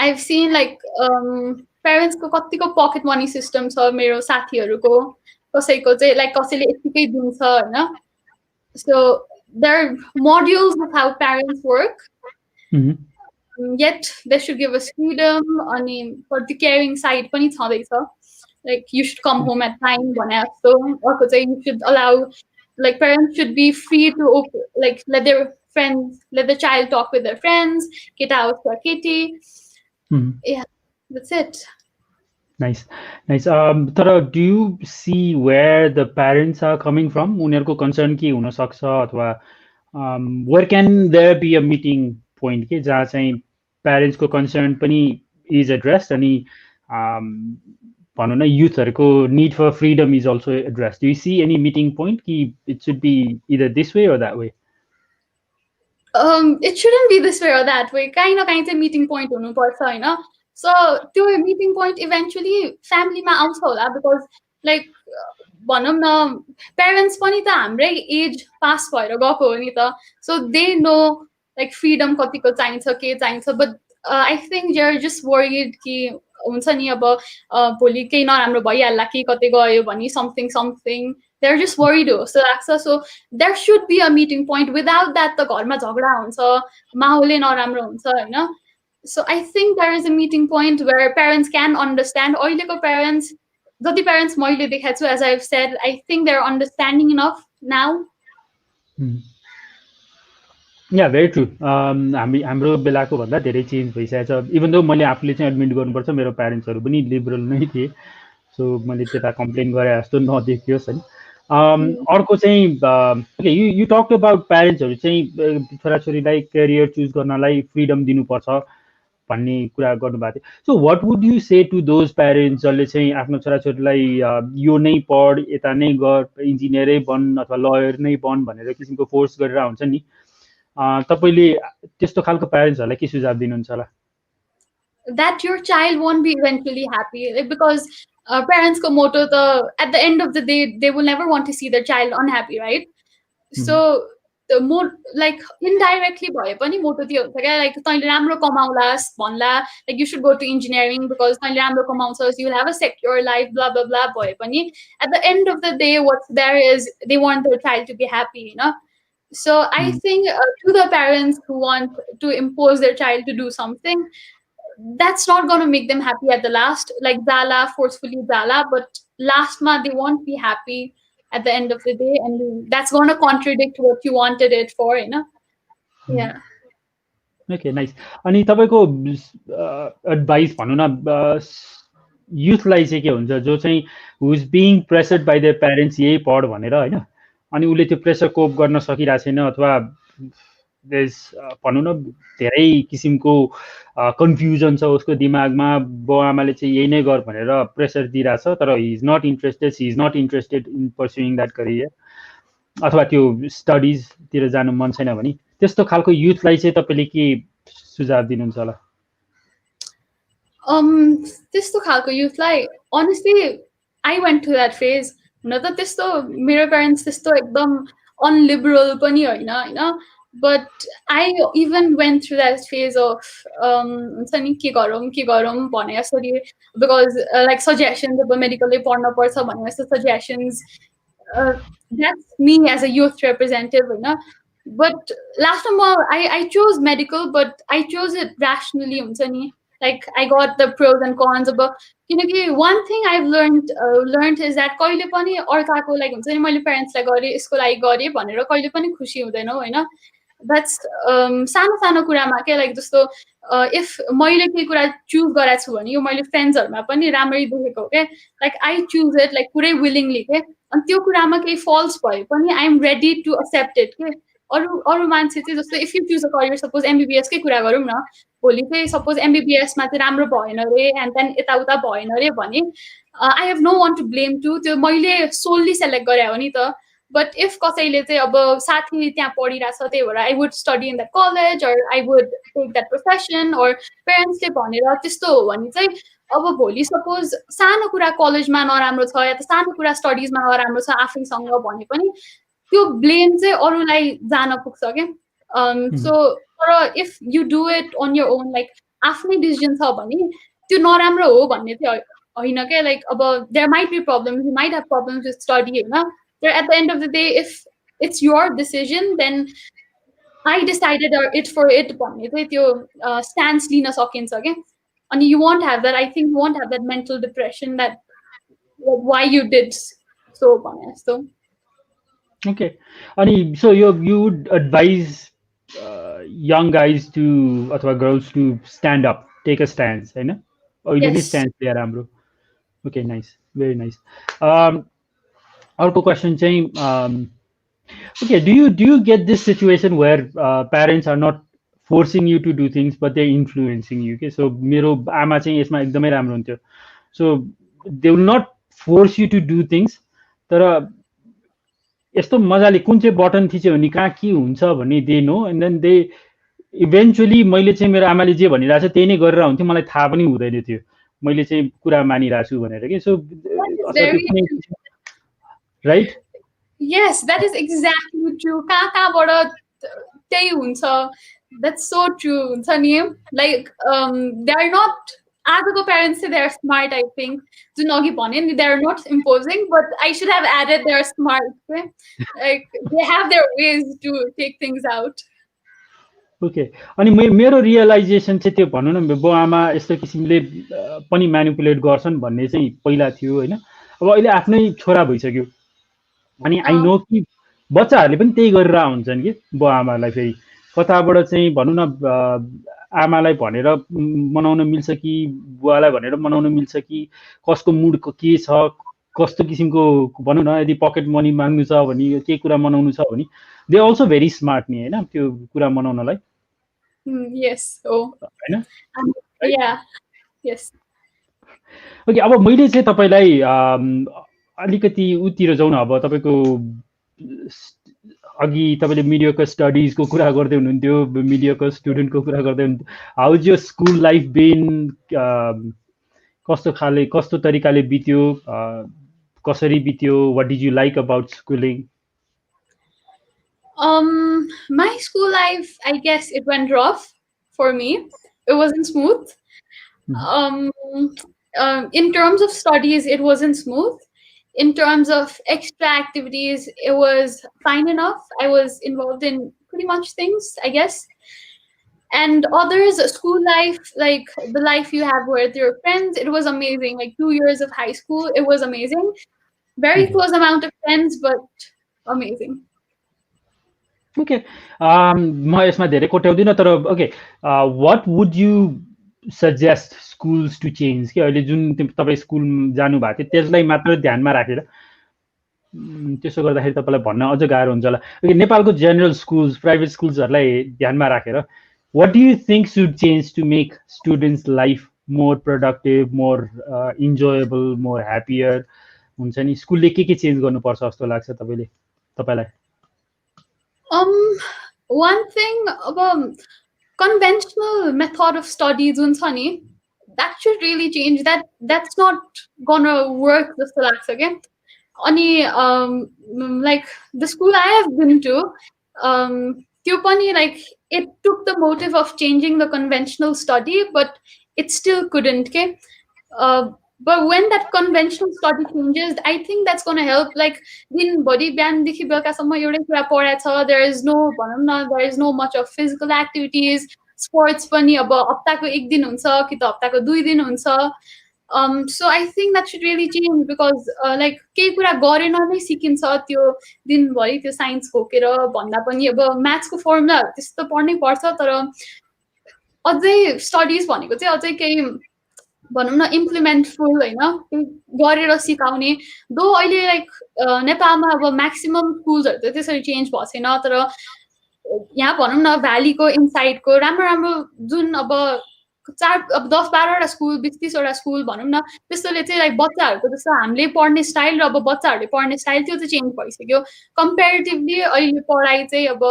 I have seen like प्यारेन्ट्सको कतिको पकेट मनी सिस्टम छ मेरो साथीहरूको, कसैको चाहिँ लाइक कसैले यतिकै दिन्छ होइन। So there are modules of how parents work. Yet they should give us freedom. अनि for the caring side पनि छँदैछ, like you should come home at time भने जस्तो। अर्को चाहिँ you should allow, like parents should be free to like let their friends, let the child talk with their friends, केटा होस् या केटी। Yeah, that's it. Nice, nice. तर do you see where the parents are coming from? उनीहरूको concern के हुन सक्छ, अथवा where can there be a meeting point के जहाँ चाहिँ parents को concern पनि is addressed अनि भनौँ न youthहरूको need for freedom is also addressed? Do you see any meeting point कि it should be either this way or that way? It shouldn't be this way or that way. काहीँ न काहीँ चाहिँ meeting point हुनुपर्छ होइन। So त्यो meeting point eventually फ्यामिलीमा आउँछ होला, बिकज लाइक भनौँ न प्यारेन्ट्स पनि त हाम्रै एज पास भएर गएको हो नि त। So they know like freedom कतिको चाहिन्छ के चाहिन्छ, but I think they are just worried कि हुन्छ नि अब भोलि केही नराम्रो भइहाल्ला कि कतै गयो भने something something, they are just worried हो जस्तो लाग्छ। So there should be a meeting point, without that त घरमा झगडा हुन्छ, माहौलै नराम्रो हुन्छ होइन। So I think there is a meeting point where parents can understand. अहिलेको parents, जति parents मैले देखाएको छु, as I've said, I think they're understanding enough now. Yeah, very true. हाम्रो बेलाको भन्दा धेरै चेन्ज भइसकेको छ। इभन दो मैले आफूले चाहिँ एडमिट गर्नुपर्छ, मेरो प्यारेन्ट्सहरू पनि लिबरल नै थिए, सो मैले त्यता कम्प्लेन गरे जस्तो नदेखियोस् होइन। अर्को चाहिँ यु टक अबाउट प्यारेन्ट्सहरू चाहिँ छोराछोरीलाई करियर चुज गर्नलाई फ्रिडम दिनुपर्छ भन्ने कुरा गर्नुभएको थियो। So what would you say to those parents जसले चाहिँ आफ्नो छोराछोरीलाई यो नै पढ, यता नै गर, इन्जिनियरै बन अथवा लयर नै बन भनेर किसिमको फोर्स गरेर हुन्छ नि, तपाईँले त्यस्तो खालको प्यारेन्ट्सहरूलाई के सुझाव दिनुहुन्छ होला? That your child won't be eventually happy, because parents ko motto the at the end of the day they will never want to see their child unhappy, right? So the more like indirectly bhaye pani motto त्यो हुन्छ क्या, like तैँले राम्रो कमाउलास् भन्ला, like you should go to engineering because तैँले राम्रो कमाउँछस्, you will have a secure life, blah blah blah bhaye pani at the end of the day what's there is they want their child to be happy, you know. So I think to the parents who want to impose their child to do something, that's not going to make them happy at the last, like Dala forcefully Dala, but last month they won't be happy at the end of the day, and that's going to contradict what you wanted it for, you know. Yeah. Okay, nice. अनि तपाईको advice भनौँ न युथलाई चाहिँ के हुन्छ जो चाहिँ who is being pressured by their parents यही पढ भनेर होइन, अनि उसले त्यो प्रेसर कोप गर्न सकिरहेको छैन, अथवा भनौँ न धेरै किसिमको कन्फ्युजन छ उसको दिमागमा, बाउ आमाले चाहिँ यही नै गर भनेर प्रेसर दिइरहेछ, तर he is not interested, he is not interested in pursuing that career, अथवा त्यो स्टडिजतिर जानु मन छैन भने त्यस्तो खालको युथलाई चाहिँ तपाईँले के सुझाव दिनुहुन्छ होला? त्यस्तो खालको युथलाई honestly I went to that phase. हुन त त्यस्तो मेरो प्यारेन्ट्स त्यस्तो एकदम अनलिबरल पनि होइन होइन, but I even went through that phase of हुन्छ नि के गरौँ भने जसरी because like suggestions अब मेडिकलै पढ्न पर्छ भने जस्तो suggestions uh, that's me as a youth representative होइन but last time I chose medical but I chose it rationally हुन्छ नि like I got the pros and cons अब किनकि one thing I've learned is that कहिले पनि अर्काको like हुन्छ नि मैले प्यारेन्ट्सलाई गरेँ यसको लागि गरेँ भनेर कहिले पनि खुसी हुँदैनौ होइन द्याट्स सानो सानो कुरामा के लाइक जस्तो इफ मैले केही कुरा चुज गरेको छु भने यो मैले फ्रेन्ड्सहरूमा पनि राम्ररी देखेको हो क्या like I choose it like पुरै विलिङली के अनि त्यो कुरामा केही फल्स भए पनि I am ready to accept it के अरू अरू मान्छे चाहिँ जस्तो if you choose a career suppose एमबिबिएसकै कुरा गरौँ न भोलि चाहिँ सपोज एमबिबिएसमा चाहिँ राम्रो भएन अरे एन्ड देन यताउता भएन अरे भने I have no one to blame to त्यो मैले सोल्ली सेलेक्ट गरे हो नि त बट इफ कसैले चाहिँ अब साथी त्यहाँ पढिरहेछ त्यही भएर I would study in that college or I would take that profession or पेरेन्ट्सले भनेर त्यस्तो हो भने चाहिँ अब भोलि सपोज सानो कुरा कलेजमा नराम्रो छ या त सानो कुरा स्टडिजमा नराम्रो छ आफैसँग भने पनि त्यो ब्लेम चाहिँ अरूलाई जान पुग्छ क्या सो तर if you do it on your own like आफ्नै डिसिजन छ भने त्यो नराम्रो हो भन्ने चाहिँ होइन क्या लाइक अब there might be problems you might have problems with study होइन तर at the end of the day if it's your decision then I decided it for it भन्ने चाहिँ त्यो स्ट्यान्स लिन सकिन्छ क्या अनि you won't have that I think you won't have that mental depression that why you did so भने जस्तो Okay. अनि so you would advise young guys to अथवा girls to stand up, take a stance, होइन? अहिले नै stance लिएर राम्रो. Okay, nice, very nice. अर्को question चाहिँ okay, do you get this situation where parents are not forcing you to do things but they're influencing you? Okay, so मेरो आमा चाहिँ यसमा एकदमै राम्रो हुन्थ्यो. So they will not force you to do things, तर यस्तो मजाले कुन चाहिँ बटन थिच्यो भने कहाँ के हुन्छ भन्ने they know and then they eventually मैले चाहिँ मेरो आमाले जे भनिरहेको छ त्यही नै गरेर हुन्थ्यो मलाई थाहा पनि हुँदैन थियो मैले चाहिँ कुरा मानिरहेको छु भनेर के so right yes that is exactly true कहाँबाट त्यही हुन्छ that's so true हुन्छ नि like they are not आजको parents say they are smart I think जुन अघि भने नि they are not imposing but I should have added they are smart okay? like they have their ways to take things out okay अनि मेरो realisation चाहिँ त्यो भनौँ न बुवा आमा यस्तो किसिमले पनि म्यानिपुलेट गर्छन् भन्ने चाहिँ पहिला थियो होइन अब अहिले आफ्नै छोरा भइसक्यो अनि आई नो कि बच्चाहरूले पनि त्यही गरेर हुन्छन् कि बुवा आमालाई फेरि कताबाट चाहिँ भनौँ न आमालाई भनेर मनाउन मिल्छ कि बुवालाई भनेर मनाउन मिल्छ कि कसको मुड के छ कस्तो किसिमको भनौँ न यदि पकेट मनी माग्नु छ भने के कुरा मनाउनु छ भने दे अल्सो भेरी स्मार्ट नि होइन त्यो कुरा मनाउनलाई yes oh हैन yeah yes ओके अब मैले चाहिँ तपाईलाई अलिकति उतिर जाउँ न अब तपाईको अघि तपाईले मिडियोको स्टडीजको कुरा गर्दै हुनुहुन्थ्यो मिडियोको स्टुडेन्टको कुरा गर्दै हुनुहुन्थ्यो how is your school life been कस्तो तरिकाले बित्यो कसरी बित्यो what did you like about schooling my school life I guess it went rough for me it wasn't smooth in terms of studies it wasn't smooth in terms of extra activities it was fine enough I was involved in pretty much things I guess and others school life like the life you have with your friends it was amazing like 2 years of high school it was amazing very close amount of friends but amazing okay म यसमा धेरै कोट्याउँदिनँ तर okay what would you suggest schools to change के अहिले जुन तपाईँ school जानु भएको थियो त्यसलाई मात्र ध्यानमा राखेर त्यसो गर्दाखेरि तपाईँलाई भन्न अझ गाह्रो हुन्छ होला ओके नेपालको जेनरल स्कुल्स प्राइभेट स्कुल्सहरूलाई ध्यानमा राखेर what do you think should change to make students life more productive more enjoyable more happier हुन्छ नि स्कुलले के चेन्ज गर्नुपर्छ जस्तो लाग्छ तपाईँलाई one thing about conventional method of study jun cha ni that should really change that's not gonna work jasto lagcha again ani like the school I have been to त्यो पनि like it took the motive of changing the conventional study, but it still couldn't. Okay, but when that conventional study changes, I think that's going to help. Like दिनभरि बिहानदेखि बेलुकासम्म एउटै कुरा पढाएको छ, there is no भनौँ न, there is no much of physical activities. Sports पनि अब हप्ताको एक दिन हुन्छ कि त हप्ताको 2 दिन हुन्छ. So I think that should really change because like केही कुरा गरेन नै सिकिन्छ त्यो दिनभरि त्यो साइन्स घोकेर भन्दा पनि अब म्याथ्सको फर्मुलाहरू त्यस्तो पढ्नै पर्छ, तर अझै स्टडिज भनेको चाहिँ अझै केही भनौँ न इम्प्लिमेन्टफुल होइन, गरेर सिकाउने. दो अहिले लाइक नेपालमा अब म्याक्सिमम् स्कुल्सहरू त त्यसरी चेन्ज भएको छैन, तर यहाँ भनौँ न भ्यालीको इनसाइडको राम्रो राम्रो जुन अब 10-12वटा स्कुल 20-30वटा स्कुल भनौँ न, त्यस्तोले चाहिँ लाइक बच्चाहरूको जस्तो हामीले पढ्ने स्टाइल र अब बच्चाहरूले पढ्ने स्टाइल त्यो चाहिँ चेन्ज भइसक्यो. कम्पेरिटिभली अहिले पढाइ चाहिँ अब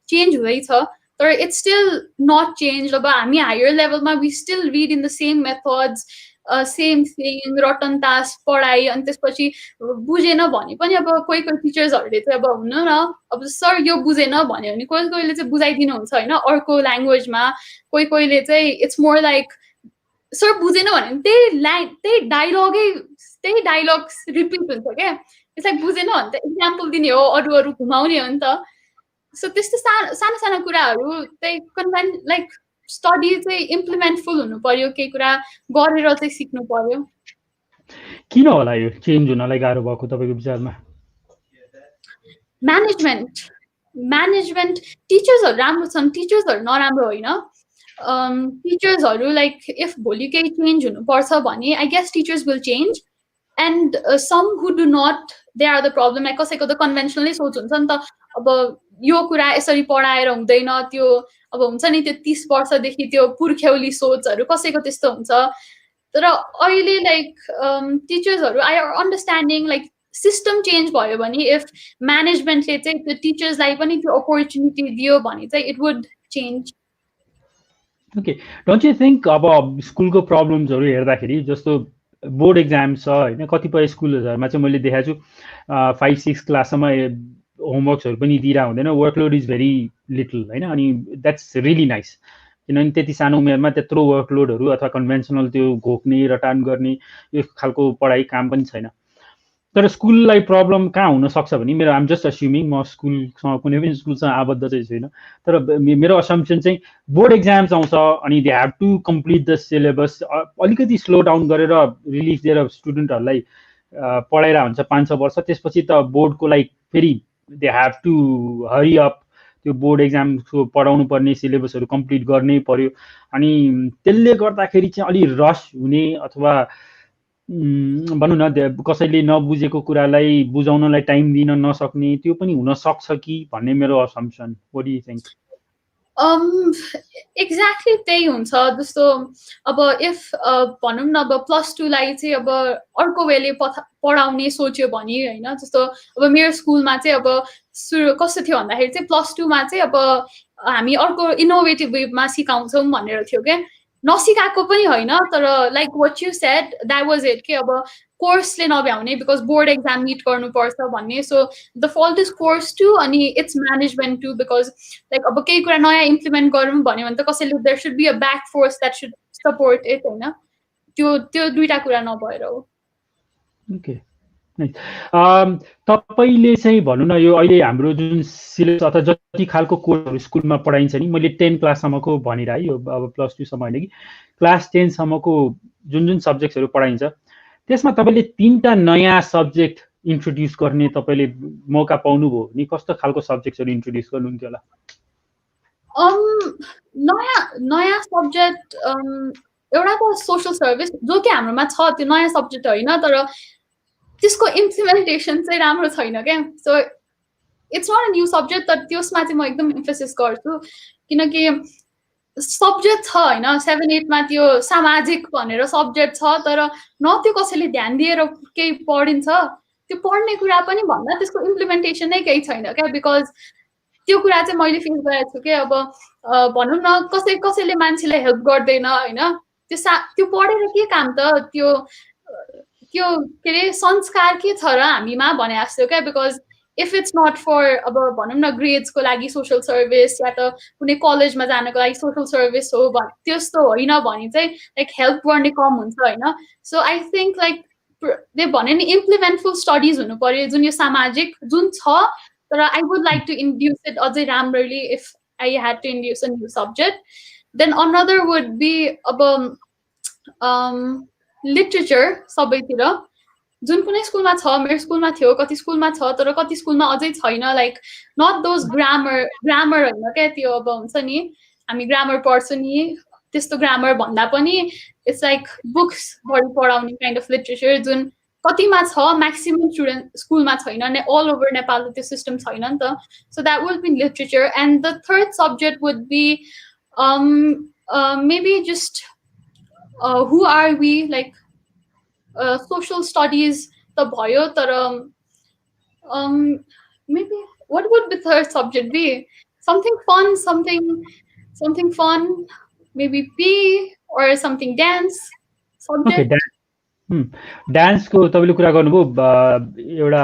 चेन्ज हुँदैछ, तर इट्स स्टिल नट चेन्ज. अब हामी हायर लेभलमा we still read in the same methods, same thing, रटन तास पढाइ. अनि त्यसपछि बुझेन भने पनि अब कोही कोही टिचर्सहरूले चाहिँ अब हुनु न, अब सर यो बुझेन भन्यो भने कोही कोहीले चाहिँ बुझाइदिनुहुन्छ होइन अर्को ल्याङ्ग्वेजमा. कोही कोहीले चाहिँ इट्स मोर लाइक सर बुझेन भने त्यही डाइलग रिपिट हुन्छ क्या. इट्स लाइक बुझेन भने त इक्जाम्पल दिने हो, अरू अरू घुमाउने हो नि त. सो त्यस्तो सानो सानो कुराहरू चाहिँ लाइक स्टडी चाहिँ इम्प्लिमेन्टफुल हुनु पर्यो, केही कुरा गरेर चाहिँ सिक्नु पर्यो. किन होला यो चेन्ज हुनलाई गाह्रो भएको तपाईँको विचारमा? म्यानेजमेन्ट टिचर्सहरू राम्रो छन्, टिचर्सहरू नराम्रो होइन. टिचर्सहरू लाइक इफ भोलि केही चेन्ज हुनुपर्छ भने I guess teachers will change. And some who do not they are the problem. Like कसैको त कन्भेन्सनलै सोच हुन्छ नि त, अब यो कुरा यसरी पढाएर हुँदैन, त्यो अब हुन्छ नि त्यो 30 वर्षदेखि त्यो पुर्ख्यौली सोचहरू कसैको त्यस्तो हुन्छ. तर अहिले लाइक टिचर्सहरू I R understanding like system change भयो भने इफ म्यानेजमेन्टले चाहिँ त्यो टिचर्सलाई पनि त्यो अपर्च्युनिटी दियो भने चाहिँ it would change. Okay, don't you think अब स्कुलको प्रब्लम्सहरू हेर्दाखेरि जस्तो बोर्ड एक्जाम छ होइन, कतिपय स्कुलहरूमा चाहिँ मैले देखाएको छु 5-6 क्लाससम्म होमवर्क्सहरू पनि दिइरह हुँदैन, वर्कलोड इज भेरी लिटल होइन. अनि द्याट्स रियली नाइस, किनभने त्यति सानो उमेरमा त्यत्रो वर्कलोडहरू अथवा कन्भेन्सनल त्यो घोक्ने रटान गर्ने यो खालको पढाइ काम पनि छैन. तर स्कुललाई प्रब्लम कहाँ हुनसक्छ भने मेरो आम जस्ट अस्युमिङ, म स्कुलसँग कुनै पनि स्कुलसँग आबद्ध चाहिँ छैन, तर मेरो असम्पसन चाहिँ बोर्ड एक्जाम्स आउँछ अनि they have to complete the syllabus. अलिकति स्लो डाउन गरेर रिलिफ दिएर स्टुडेन्टहरूलाई पढाइरहेको हुन्छ 5-6 वर्ष, त्यसपछि त बोर्डको लागि फेरि they have to hurry up त्यो बोर्ड एक्जामको पढाउनु पर्ने सिलेबसहरू कम्प्लिट गर्नै पर्यो. अनि त्यसले गर्दाखेरि चाहिँ अलि रस हुने अथवा भनौँ न कसैले नबुझेको कुरालाई बुझाउनलाई टाइम दिन नसक्ने त्यो पनि हुनसक्छ कि भन्ने मेरो assumption. What do you think? Exactly त्यही हुन्छ. जस्तो अब इफ भनौँ न अब +2 लाई चाहिँ अब अर्को वेले पढाउने सोच्यो भने होइन, जस्तो अब मेरो स्कुलमा चाहिँ अब सुरु कस्तो थियो भन्दाखेरि चाहिँ +2 मा चाहिँ अब हामी अर्को इनोभेटिभ वेमा सिकाउँछौँ भनेर थियो क्या. नसिकाएको पनि होइन, तर like what you said that was it कि अब कोर्सले नभ्याउने बिकज बोर्ड एक्जाम मिट गर्नुपर्छ भन्ने. So the fault is course too अनि it's management too, because like अब केही कुरा नयाँ इम्प्लिमेन्ट गरौँ भन्यो भने त कसैले there should be a back force that should support it होइन. त्यो दुईटा कुरा नभएर हो. ओके, तपाईँले चाहिँ भनौँ न यो अहिले हाम्रो जुन सिलेबस अथवा जति खालको कोर्सहरू स्कुलमा पढाइन्छ नि, मैले 10 क्लाससम्मको भनिरहेँ, यो अब +2सम्म होइन कि क्लास 10सम्मको जुन जुन सब्जेक्ट्सहरू पढाइन्छ त्यसमा तपाईँले 3टा नयाँ सब्जेक्ट इन्ट्रोड्युस गर्ने तपाईँले मौका पाउनुभयो भने कस्तो खालको सब्जेक्ट्सहरू इन्ट्रोड्युस गर्नुहुन्थ्यो होला? नयाँ सब्जेक्ट एउटा त सोसल सर्भिस जो कि हाम्रोमा छ, त्यो नयाँ सब्जेक्ट होइन, तर त्यसको इम्प्लिमेन्टेसन चाहिँ राम्रो छैन क्या. So it's not a new subject, तर त्यसमा चाहिँ म एकदम इम्फोसिस गर्छु किनकि सब्जेक्ट छ होइन. 7-8 मा त्यो सामाजिक भनेर सब्जेक्ट छ, तर न त्यो कसैले ध्यान दिएर केही पढिन्छ, त्यो पढ्ने कुरा पनि भन्दा त्यसको इम्प्लिमेन्टेसन नै केही छैन क्या. बिकज त्यो कुरा चाहिँ मैले फेस गरेको छु कि अब भनौँ न कसैले मान्छेलाई हेल्प गर्दैन होइन, त्यो पढेर के काम त, त्यो के अरे संस्कार के छ र हामीमा भने जस्तो क्या. Because if it's not for अब भनौँ न ग्रेड्सको लागि सोसल सर्भिस या त कुनै कलेजमा जानको लागि सोसल सर्भिस हो त्यस्तो होइन भने चाहिँ लाइक हेल्प गर्ने कम हुन्छ होइन सो आई थिङ्क लाइक ले भने नि इम्प्लिमेन्टफुल स्टडिज हुनु पर्यो जुन यो सामाजिक जुन छ तर I would like to induce it अझै राम्ररी if I had to induce a new subject then another would be अब लिटरेचर सबैतिर जुन कुनै स्कुलमा छ मेरो स्कुलमा थियो कति स्कुलमा छ तर कति स्कुलमा अझै छैन लाइक नट दोज ग्रामर होइन क्या त्यो अब हुन्छ नि हामी ग्रामर पढ्छौँ नि त्यस्तो ग्रामर भन्दा पनि इट्स लाइक बुक्स बढी पढाउने काइन्ड अफ लिटरेचर जुन कतिमा छ म्याक्सिमम स्टुडेन्ट स्कुलमा छैन अनि अल ओभर नेपालको त्यो सिस्टम छैन नि त so that would be literature and the third subject would be maybe just who are we like social studies the भयो तर maybe what would the third subject be something fun something fun maybe P or something dance subject डान्सको तपाईँले कुरा गर्नुभयो एउटा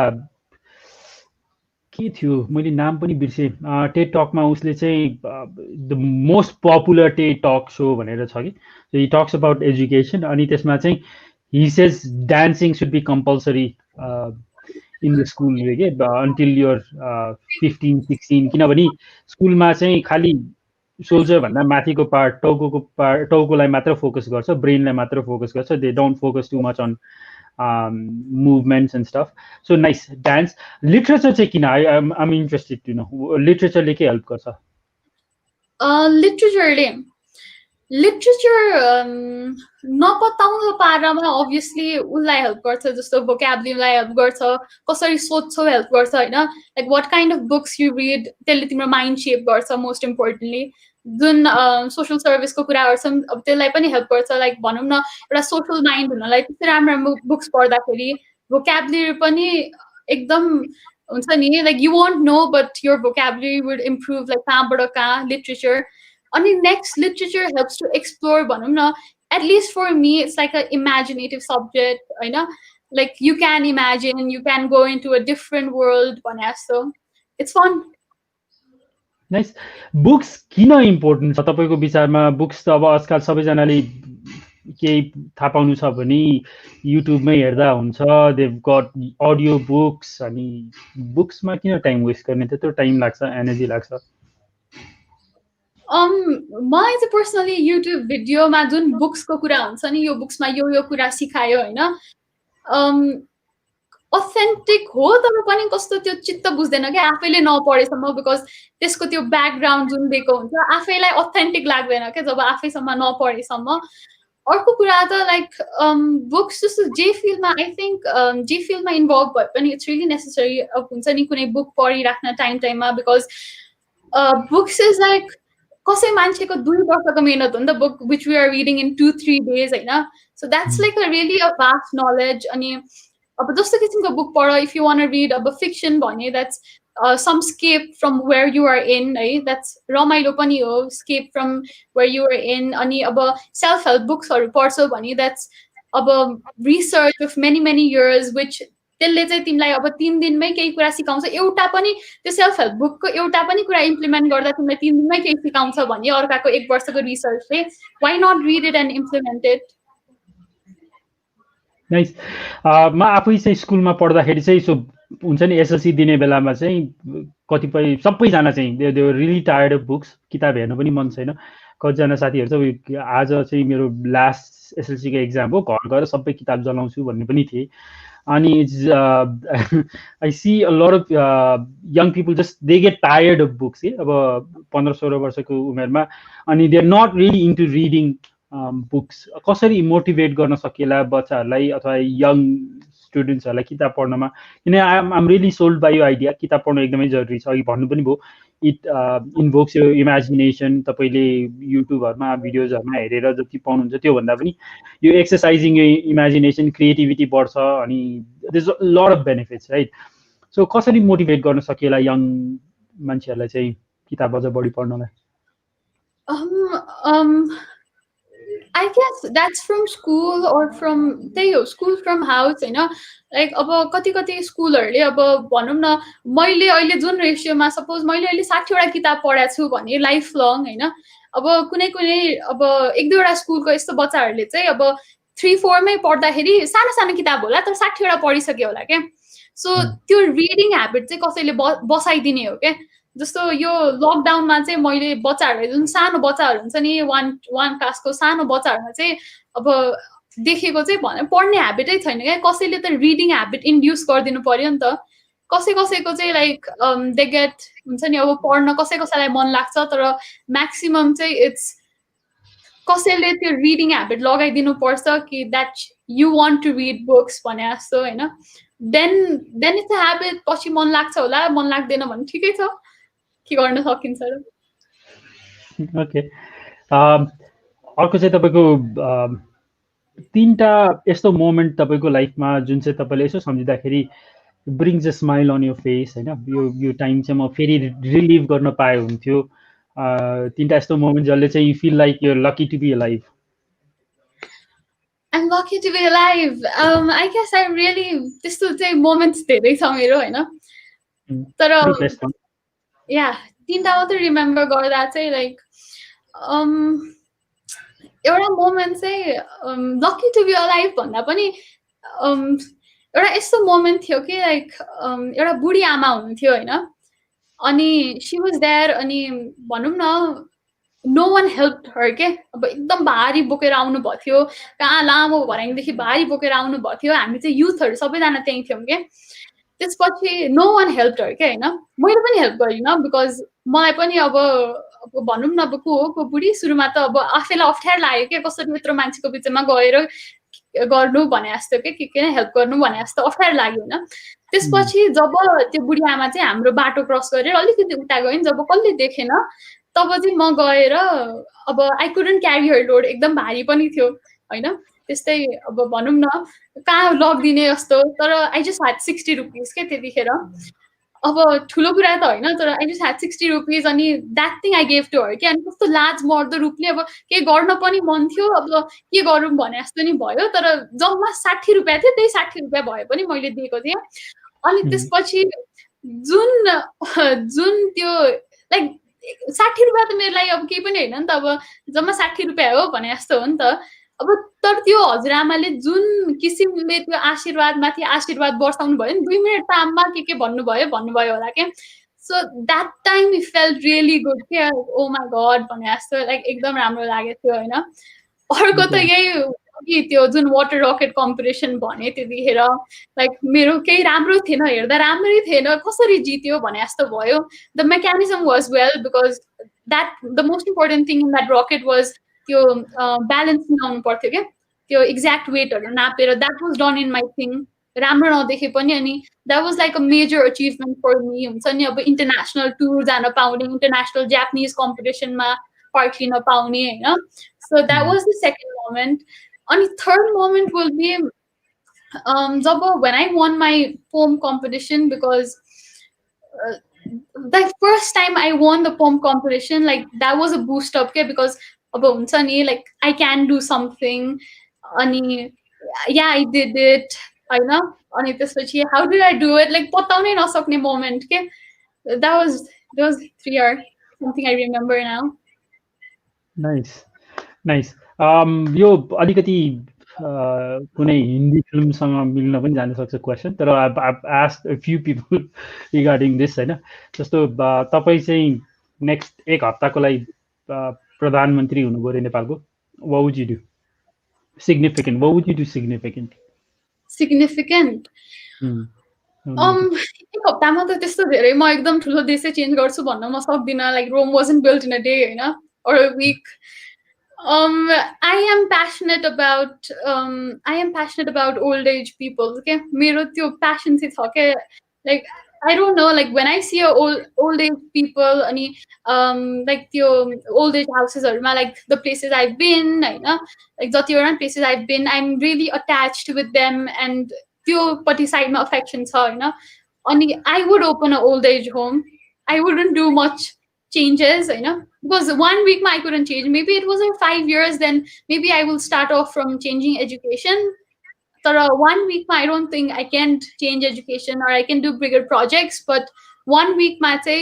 के थियो मैले नाम पनि बिर्सेँ टेड टकमा उसले चाहिँ the most popular TED talk so भनेर छ कि हि टक्स अबाउट एजुकेसन अनि त्यसमा चाहिँ he says dancing should be compulsory in the school के अन्टिल युर 15-16 किनभने स्कुलमा चाहिँ खालि सोल्जर भन्दा माथिको पार्ट टाउकोलाई मात्र फोकस गर्छ ब्रेनलाई मात्र फोकस गर्छ they don't focus too much on movements and stuff so nice dance literature चाहिँ किन I'm interested to know literature ले के हेल्प गर्छ लिटरेचर नपत्याउनु पारामा अभियसली उसलाई हेल्प गर्छ जस्तो भोक्याबुलरीलाई हेल्प गर्छ कसरी सोध्छौ हेल्प गर्छ होइन like what kind of books you read त्यसले तिम्रो माइन्ड सेप गर्छ मोस्ट इम्पोर्टेन्टली जुन सोसल सर्भिसको कुरा गर्छौँ अब त्यसलाई पनि हेल्प गर्छ लाइक भनौँ न एउटा सोसल माइन्ड हुनलाई त्यस्तै राम्रो राम्रो बुक्स पढ्दाखेरि भोक्याबुलरी पनि एकदम हुन्छ नि like you won't know but your vocabulary would improve like कहाँबाट कहाँ लिटरेचर अनि next literature helps to explore भनौँ न at least for me it's like a imaginative subject होइन like you can imagine you can go in to a different world भने जस्तो it's fun nice books किन important छ तपाईँको विचारमा बुक्स त अब आजकल सबैजनाले केही थाहा पाउनु छ भने युट्युबमै हेर्दा हुन्छ देव गट अडियो बुक्स अनि बुक्समा किन टाइम वेस्ट गर्ने त्यत्रो टाइम लाग्छ एनर्जी लाग्छ मलाई चाहिँ पर्सनली युट्युब भिडियोमा जुन बुक्सको कुरा हुन्छ नि यो बुक्समा यो कुरा सिकायो होइन अथेन्टिक हो तर पनि कस्तो त्यो चित्त बुझ्दैन क्या आफैले नपढेसम्म बिकज त्यसको त्यो ब्याकग्राउन्ड जुन दिएको हुन्छ आफैलाई अथेन्टिक लाग्दैन क्या जब आफैसम्म नपढेसम्म अर्को कुरा त लाइक बुक्स जस्तो जे फिल्डमा आई थिङ्क जे फिल्डमा इन्भल्भ भए पनि इट्स रियली नेसेसरी हुन्छ नि कुनै बुक पढिराख्न टाइममा बिकज बुक्स इज लाइक कसै मान्छेको 2 वर्षको मेहनत हो नि त book which we are reading in 2-3 days होइन so that's like a really a vast knowledge अनि अब जस्तो किसिमको बुक पढ इफ यु वान रिड अब फिक्सन भने that's some escape from where you are in है द्याट्स रमाइलो पनि हो escape from where you are in अनि अब सेल्फ हेल्प बुक्सहरू पढ्छौ भने द्याट्स अब research of many years which त्यसले चाहिँ तिमीलाई अब 3 दिनमै केही कुरा सिकाउँछ एउटा पनि त्यो सेल्फ हेल्प बुकको एउटा पनि कुरा इम्प्लिमेन्ट गर्दा तिमीलाई 3 दिनमै केही सिकाउँछ भने अर्काको 1 वर्षको रिसर्चले why not read it and implement it nice म आफै चाहिँ स्कुलमा पढ्दाखेरि चाहिँ सो हुन्छ नि एसएलसी दिने बेलामा चाहिँ कतिपय सबैजना चाहिँ they really tired of books किताब हेर्नु पनि मन छैन कतिजना साथीहरू चाहिँ आज चाहिँ मेरो लास्ट एसएलसीको एक्जाम हो घर गएर सबै किताब जलाउँछु भन्ने पनि थिए अनि it's I see a lot of young people just they get tired of books के अब 15-16 वर्षको उमेरमा अनि they are not really into reading books कसरी मोटिभेट गर्न सकिएला बच्चाहरूलाई अथवा यङ स्टुडेन्ट्सहरूलाई किताब पढ्नमा किन आइएम रियली सोल्ड बाई यो आइडिया किताब पढ्नु एकदमै जरुरी छ अघि भन्नु पनि भयो इट इन्भोक्स यो इमेजिनेसन तपाईँले युट्युबहरूमा भिडियोजहरूमा हेरेर जति पाउनुहुन्छ त्योभन्दा पनि यो एक्सर्साइजिङ यो इमेजिनेसन क्रिएटिभिटी बढ्छ अनि there is a lot of benefits right so कसरी मोटिभेट गर्न सकिएला यङ मान्छेहरूलाई चाहिँ किताब अझ बढी पढ्नलाई I guess that's from school or from school from house होइन लाइक अब कति कति स्कुलहरूले अब भनौँ न मैले अहिले जुन रेसियोमा सपोज मैले अहिले 60वटा किताब पढाएको छु भने लाइफ लङ होइन अब कुनै कुनै अब एक दुईवटा स्कुलको यस्तो बच्चाहरूले चाहिँ अब 3-4मै पढ्दाखेरि सानो सानो किताब होला तर 60वटा पढिसक्यो होला क्या सो त्यो रिडिङ ह्याबिट चाहिँ कसैले बसाइदिने हो क्या जस्तो यो लकडाउनमा चाहिँ मैले बच्चाहरूलाई जुन सानो बच्चाहरू हुन्छ नि वान क्लासको सानो बच्चाहरूमा चाहिँ अब देखेको चाहिँ भने पढ्ने ह्याबिटै छैन क्या कसैले त रिडिङ ह्याबिट इन्ड्युस गरिदिनु पर्यो नि त कसै कसैको चाहिँ लाइक दे गेट हुन्छ नि अब पढ्न कसै कसैलाई मन लाग्छ तर म्याक्सिमम चाहिँ इट्स कसैले त्यो रिडिङ ह्याबिट लगाइदिनु पर्छ कि that you want to read books भने जस्तो होइन देन इट्स अ ह्याबिट पछि मन लाग्छ होला मन लाग्दैन भने ठिकै छ के गर्न सकिन्छ र ओके अर्को चाहिँ तपाईँको तीनटा यस्तो मोमेन्ट तपाईँको लाइफमा जुन चाहिँ तपाईँले यसो सम्झिँदाखेरि brings a smile on your face होइन यो टाइम चाहिँ म फेरि रिलिभ गर्न पाए हुन्थ्यो तीनटा यस्तो मोमेन्ट जसले चाहिँ you feel like you lucky to be alive I'm lucky to be alive. I guess I really त्यस्तो चाहिँ मोमेन्ट्स धेरै छ मेरो होइन तर या तीनटा मात्रै रिमेम्बर गर्दा चाहिँ लाइक एउटा मोमेन्ट चाहिँ लकी टु बी अलाइभ भन्दा पनि एउटा यस्तो मोमेन्ट थियो कि लाइक एउटा बुढी आमा हुनुहुन्थ्यो होइन अनि सी वाज देयर अनि भनौँ न नो वान हेल्प हर के अब एकदम भारी बोकेर आउनु भएको थियो कहाँ लामो भर्याङदेखि भारी बोकेर आउनु भएको थियो हामी चाहिँ युथहरू सबैजना त्यहीँ थियौँ के त्यसपछि नो वान हेल्प हर के होइन मैले पनि हेल्प गरिनँ बिकज मलाई पनि अब भनौँ न अब को हो को बुढी सुरुमा त अब आफैलाई अप्ठ्यारो लाग्यो क्या कसरी यत्रो मान्छेको बिचमा गएर गर्नु भने जस्तो के नै हेल्प गर्नु भने जस्तो अप्ठ्यारो लाग्यो होइन त्यसपछि जब त्यो बुढी आमा चाहिँ हाम्रो बाटो क्रस गरेर अलिकति उता गयो नि जब कसले देखेन तब चाहिँ म गएर अब I couldn't carry her load एकदम भारी पनि थियो होइन त्यस्तै अब भनौँ न कहाँ लगिदिने जस्तो तर आई जस्ट ह्याड 60 रुपिस के त्यतिखेर अब ठुलो कुरा त होइन तर आई जस्ट ह्याड 60 रुपिस अनि that thing I gave to her कि अनि कस्तो लाज मर्दो रूपले अब केही गर्न पनि मन थियो अब के गरौँ भने जस्तो नि भयो तर जम्मा 60 रुपियाँ थियो त्यही 60 रुपियाँ भए पनि मैले दिएको थिएँ अनि त्यसपछि जुन त्यो लाइक 60 रुपियाँ त मेरो लागि अब केही पनि होइन नि त अब जम्मा 60 रुपियाँ हो भने जस्तो हो नि त अब तर त्यो हजुरआमाले जुन किसिमले त्यो आशीर्वादमाथि आशीर्वाद बर्साउनु भयो नि 2 मिनट त आमा के भन्नुभयो होला के so that time it felt really good के ओ माई गड भने जस्तो लाइक एकदम राम्रो लागेको थियो होइन अर्को त यही कि त्यो जुन वाटर रकेट कम्पिटिसन भने त्यतिखेर लाइक मेरो केही राम्रो थिएन हेर्दा राम्रै थिएन कसरी जित्यो भने जस्तो भयो the mechanism was well because that the most important thing in that rocket was त्यो ब्यालेन्स मिलाउनु पर्थ्यो क्या त्यो एक्ज्याक्ट वेटहरू नापेर that was done in my thing राम्रो नदेखे पनि अनि that was like a major achievement for me हुन्छ नि अब इन्टरनेसनल टुर जान पाउने इन्टरनेसनल जापानिज कम्पिटिसनमा पार्ट लिन पाउने होइन so that was the second moment अनि थर्ड मोमेन्ट विल बी जब when I won my poem competition because the first time I won the poem competition, like that was a boost up के because अब हुन्छ नि like I can do something अनि yeah I did it होइन अनि त्यसपछि how did I do it like बताउनै नसक्ने moment के those 3 are something I remember now. Nice. यो अलिकति कुनै हिन्दी फिल्मसँग मिल्न पनि जान सक्छ क्वेसन तर I've asked a few people regarding this होइन जस्तो तपाईँ चाहिँ नेक्स्ट एक हप्ताको लागि प्रधानमन्त्री हुनुभयो अरे नेपालको what would you do significant एक हप्तामा त त्यस्तो धेरै म एकदम ठुलो देशै चेन्ज गर्छु भन्न म सक्दिनँ like Rome wasn't built in a day होइन or a week. I am passionate about old age people. Okay, मेरो त्यो passion चाहिँ छ के like I don't know like when I see a old age people अनि like त्यो old age houses हरूमा like the places I've been होइन like जतिवटा places I've been I'm really attached with them and त्यो पट्टि साइडमा affection छ होइन अनि I would open an old age home. I wouldn't do much changes, because 1 week I couldn't change. Maybe it was in 5 years, then maybe I will start off from changing education. So 1 week I don't think I can change education or I can do bigger projects, but 1 week ma say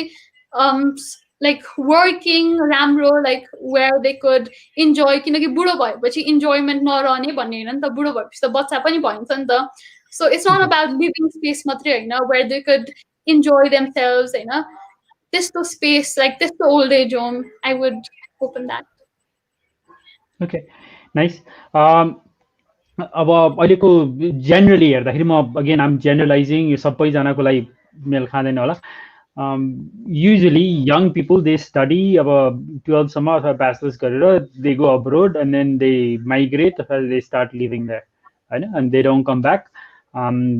like working ramro, like where they could enjoy, किनकि बुढो भएपछि enjoyment नरहने भन्ने हैन नि त, बुढो भएपछि त बच्चा पनि भइन्छ नि त. So it's not about living space मात्रै हैन, where they could enjoy themselves, त्यस्तो space, like त्यस्तो old age home, I would open that. Okay, nice. अब अहिलेको जेनरली हेर्दाखेरि म अगेन आम जेनरलाइजिङ, यो सबैजनाको लागि मेल खाँदैन होला. Usually young people, they study अब 12सम्म अथवा ब्याचलर्स गरेर they go abroad and then they migrate अथवा they start living there, होइन, and they don't come back.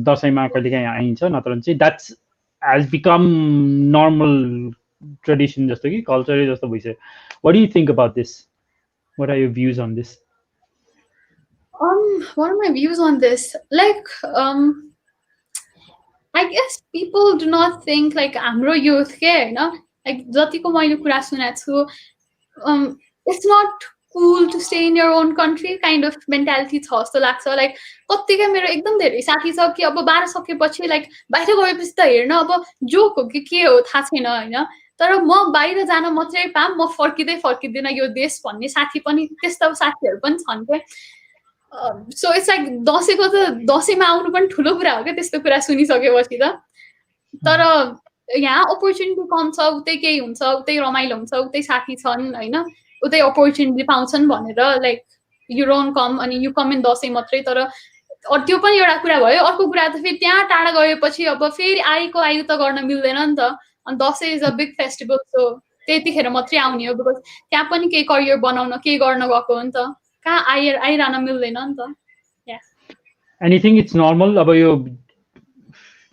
दसैँमा कहिलेकाहीँ आइन्छ, नत्र चाहिँ that's has become normal tradition जस्तो कि कल्चरै जस्तो भइसक्यो. What do you think about this? What are your views on this? What are my views on this? Like, I guess people do not think like हाम्रो youth के हैन, like जतिको मैले कुरा सुनेको छु, it's not cool to stay in your own country kind of mentality छ जस्तो लाग्छ. Like कत्तिकै मेरो एकदम धेरै साथी छ कि अब 12 सकेपछि like बाहिर गएपछि त हेर्न अब जोक हो कि के हो थाहा छैन हैन, तर म बाहिर जान मात्रै पाम, म फर्किँदै फर्किँदैन यो देश भन्ने साथी पनि, त्यस्ता साथीहरू पनि छन् के. सो इट्स लाइक दसैँको त दसैँमा आउनु पनि ठुलो कुरा हो क्या त्यस्तो कुरा सुनिसकेपछि त. तर यहाँ अपर्च्युनिटी कम छ, उतै केही हुन्छ, उतै रमाइलो हुन्छ, उतै साथी छन् होइन, उतै अपर्च्युनिटी पाउँछन् भनेर लाइक यु डोन्ट कम, अनि यु कम इन दसैँ मात्रै. तर त्यो पनि एउटा कुरा भयो. अर्को कुरा त फेरि त्यहाँ टाढा गएपछि अब फेरि आएको आयु त गर्न मिल्दैन नि त. अनि Dashain is a big festival, so त्यतिखेर मात्रै आउने हो, बिकज त्यहाँ पनि केही करियर बनाउन केही गर्न गएको हो नि त, कहाँ आइरहन मिल्दैन नि त. Anything it's normal. अब यो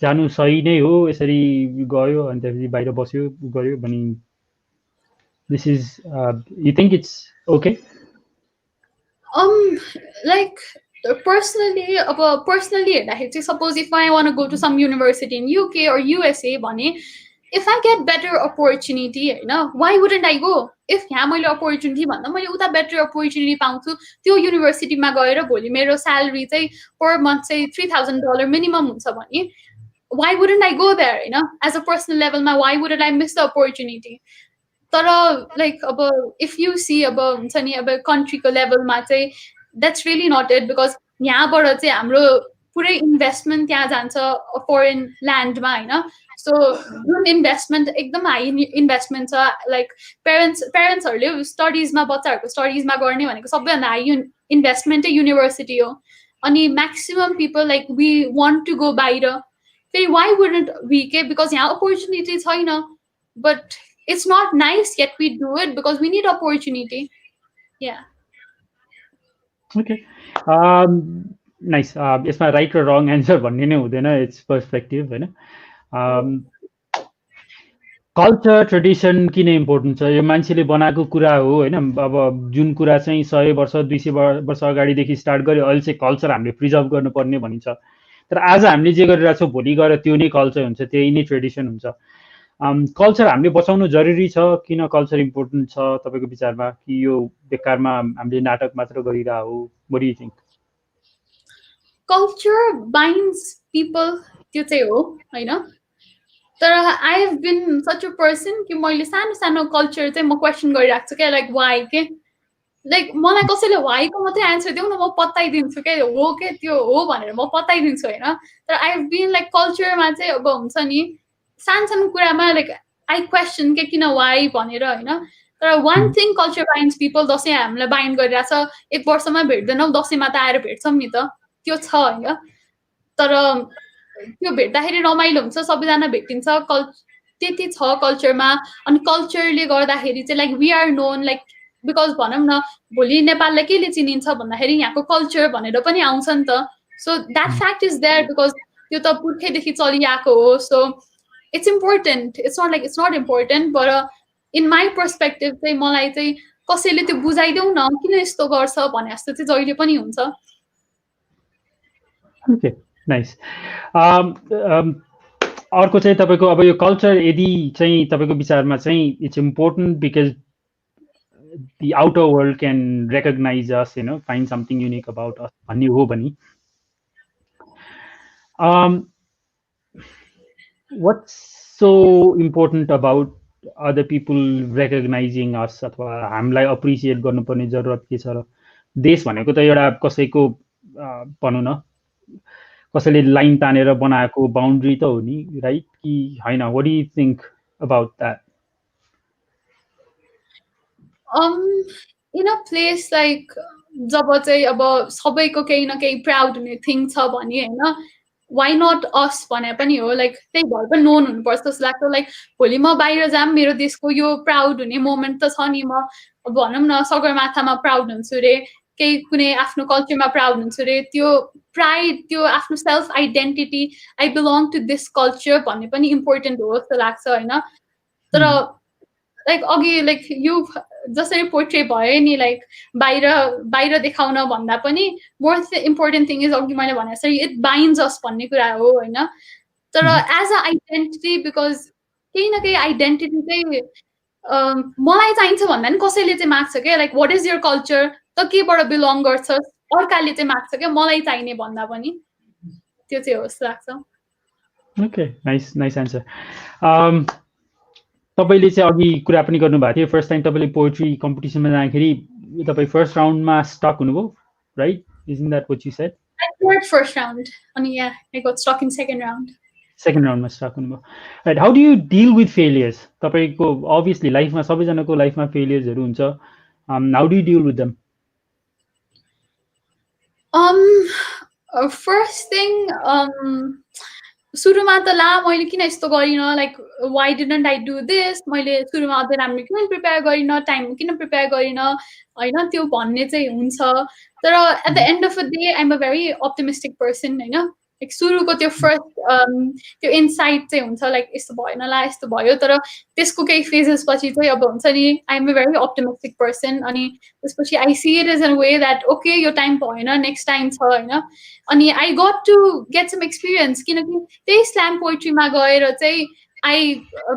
जानु सही नै हो, यसरी गयो अनि त्यसपछि बाहिर बस्यो गयो भने this is you think it's okay? Like personally हेर्दाखेरि चाहिँ suppose if I want go to some university in UK or USA भने, if I get better opportunity होइन, why wouldn't I go? If यहाँ मैले opportunity भन्दा मैले उता better opportunity पाउँछु, त्यो युनिभर्सिटीमा गएर भोलि मेरो salary चाहिँ per month चाहिँ $3,000 minimum हुन्छ भने, why wouldn't I go there होइन? As a personal level मा why wouldn't I miss the opportunity? तर लाइक अब इफ यु सी अब हुन्छ नि अब कन्ट्रीको लेभलमा चाहिँ that's really not it, because यहाँबाट चाहिँ हाम्रो पुरै इन्भेस्टमेन्ट त्यहाँ जान्छ फरेन ल्यान्डमा होइन. सो जुन इन्भेस्टमेन्ट एकदम हाई इन्भेस्टमेन्ट छ, लाइक पेरेन्ट्सहरूले स्टडिजमा बच्चाहरूको स्टडिजमा गर्ने भनेको सबैभन्दा हाई इन्भेस्टमेन्टै युनिभर्सिटी हो. अनि maximum people like we want to go बाहिर, फेरि वाइ वुडन्ट वी के, बिकज यहाँ अपर्च्युनिटी छैन. But it's not nice yet we do it because we need opportunity. Yeah. Okay. Nice. यसमा राइट र रङ एन्सर भन्ने नै हुँदैन, इट्स पर्सपेक्टिभ होइन. कल्चर ट्रेडिसन किन इम्पोर्टेन्ट छ? यो मान्छेले बनाएको कुरा हो होइन. अब जुन कुरा चाहिँ 100 वर्ष 200 वर्ष अगाडिदेखि स्टार्ट गर्यो, अहिले चाहिँ कल्चर हामीले प्रिजर्भ गर्नुपर्ने भनिन्छ. तर आज हामीले जे गरिरहेको छौँ भोलि गएर त्यो नै कल्चर हुन्छ, त्यही नै ट्रेडिसन हुन्छ. कल्चर हामीले बचाउनु जरुरी छ? किन कल्चर इम्पोर्टेन्ट छ तपाईँको विचारमा? कि यो बेकारमा हामीले नाटक मात्र गरिरह हो? What do you think? Culture binds people, त्यो चाहिँ हो होइन. तर I have been such a person कि मैले सानो सानो कल्चर चाहिँ म क्वेसन गरिरहेको छु क्या, लाइक वाइ के, लाइक मलाई कसैले वाइको मात्रै एन्सर देऊ न, म पत्ताइदिन्छु क्या, हो के त्यो हो भनेर म पत्ताइदिन्छु होइन. तर आई हेभ बिन लाइक कल्चरमा चाहिँ अब हुन्छ नि सानो सानो कुरामा लाइक आई क्वेसन के किन वाइ भनेर होइन. तर one thing culture binds people, Dashain हामीलाई बाइन्ड गरिरहेछ, 1 वर्षमा भेट्दैनौँ, दसैँमा त आएर भेट्छौँ नि त, त्यो छ होइन. तर त्यो भेट्दाखेरि रमाइलो हुन्छ, सबैजना भेटिन्छ, त्यति छ कल्चरमा. अनि कल्चरले गर्दाखेरि चाहिँ like we are known, like because भनौँ न भोलि नेपाललाई केले चिनिन्छ भन्दाखेरि यहाँको कल्चर भनेर पनि आउँछ नि त. So that fact is there because त्यो त पुर्खैदेखि चलिआएको हो. So it's important, it's not like it's not important. But in my perspective चाहिँ मलाई चाहिँ कसैले त्यो बुझाइदेऊ न किन यस्तो गर्छ भने जस्तो चाहिँ जहिले पनि हुन्छ. Okay, nice. अर्को चाहिँ तपाईँको अब यो कल्चर यदि चाहिँ तपाईँको विचारमा चाहिँ it's important because the outer world can recognize us, find something unique about us भन्ने हो भने what's so important about other people recognizing us अथवा हामीलाई अप्रिसिएट गर्नुपर्ने जरुरत के छ र देश भनेको त एउटा कसैको भनौँ न कसैले लाइन तानेर बनाएको बाउन्ड्री त हो नि राइट कि हैन what do you think about that in a place like जब चाहिँ अब सबैको केही न केही प्राउड हुने थिङ छ भने होइन वाइ नट अस भने पनि हो लाइक त्यही भएर पनि नोन हुनुपर्छ जस्तो लाग्छ लाइक भोलि म बाहिर जाम मेरो देशको यो प्राउड हुने मोमेन्ट त छ नि म भनौँ न सगरमाथामा प्राउड हुन्छु रे केही कुनै आफ्नो कल्चरमा प्राउड हुन्छु रे त्यो प्राइड त्यो आफ्नो self identity I belong to this culture भन्ने पनि इम्पोर्टेन्ट हो जस्तो लाग्छ होइन तर लाइक अघि लाइक यो जसरी पोर्ट्रे भयो नि लाइक बाहिर बाहिर देखाउन भन्दा पनि मोर इम्पोर्टेन्ट थिङ इज अघि मैले भने जस्तै इट बाइन्ड्स अस भन्ने कुरा हो होइन तर एज अ आइडेन्टिटी बिकज केही न केही आइडेन्टिटी चाहिँ मलाई चाहिन्छ भन्दा नि कसैले चाहिँ माग्छ क्या like what is your culture त केबाट बिलोङ गर्छस् अर्काले चाहिँ माग्छ क्या मलाई चाहिने भन्दा पनि त्यो चाहिँ हो जस्तो लाग्छ ओके नाइस नाइस आन्सर तपाईले चाहिँ अघि कुरा पनि गर्नुभएको थियो फर्स्ट टाइम तपाईले पोएट्री कम्पिटिसनमा जाँदाखेरि तपाई फर्स्ट राउन्डमा स्टक हुनुभयो right isn't that what you said I scored first round and yeah I got stuck in second round मा स्टक हुनुभयो right how do you deal with failures तपाईको obviously लाइफमा सबैजनाको लाइफमा फेलियर्सहरु हुन्छ how do you deal with them first thing सुरुमा त ला मैले किन यस्तो गरिन like why didn't I do this मैले सुरुमा अझै राम्रो किन प्रिपेयर गरिन टाइम किन प्रिपेयर गरिन होइन त्यो भन्ने चाहिँ हुन्छ तर at the end of the day I am a very optimistic person होइन लाइक सुरुको त्यो फर्स्ट त्यो इन्साइट चाहिँ हुन्छ लाइक यस्तो भएन ला यस्तो भयो तर त्यसको केही फेजेस पछि चाहिँ अब हुन्छ नि I am a very optimistic person अनि त्यसपछि I see it is a way that okay यो टाइम भएन नेक्स्ट टाइम छ होइन अनि I got to get some experience किनकि त्यही स्ल्याम पोइट्रीमा गएर चाहिँ I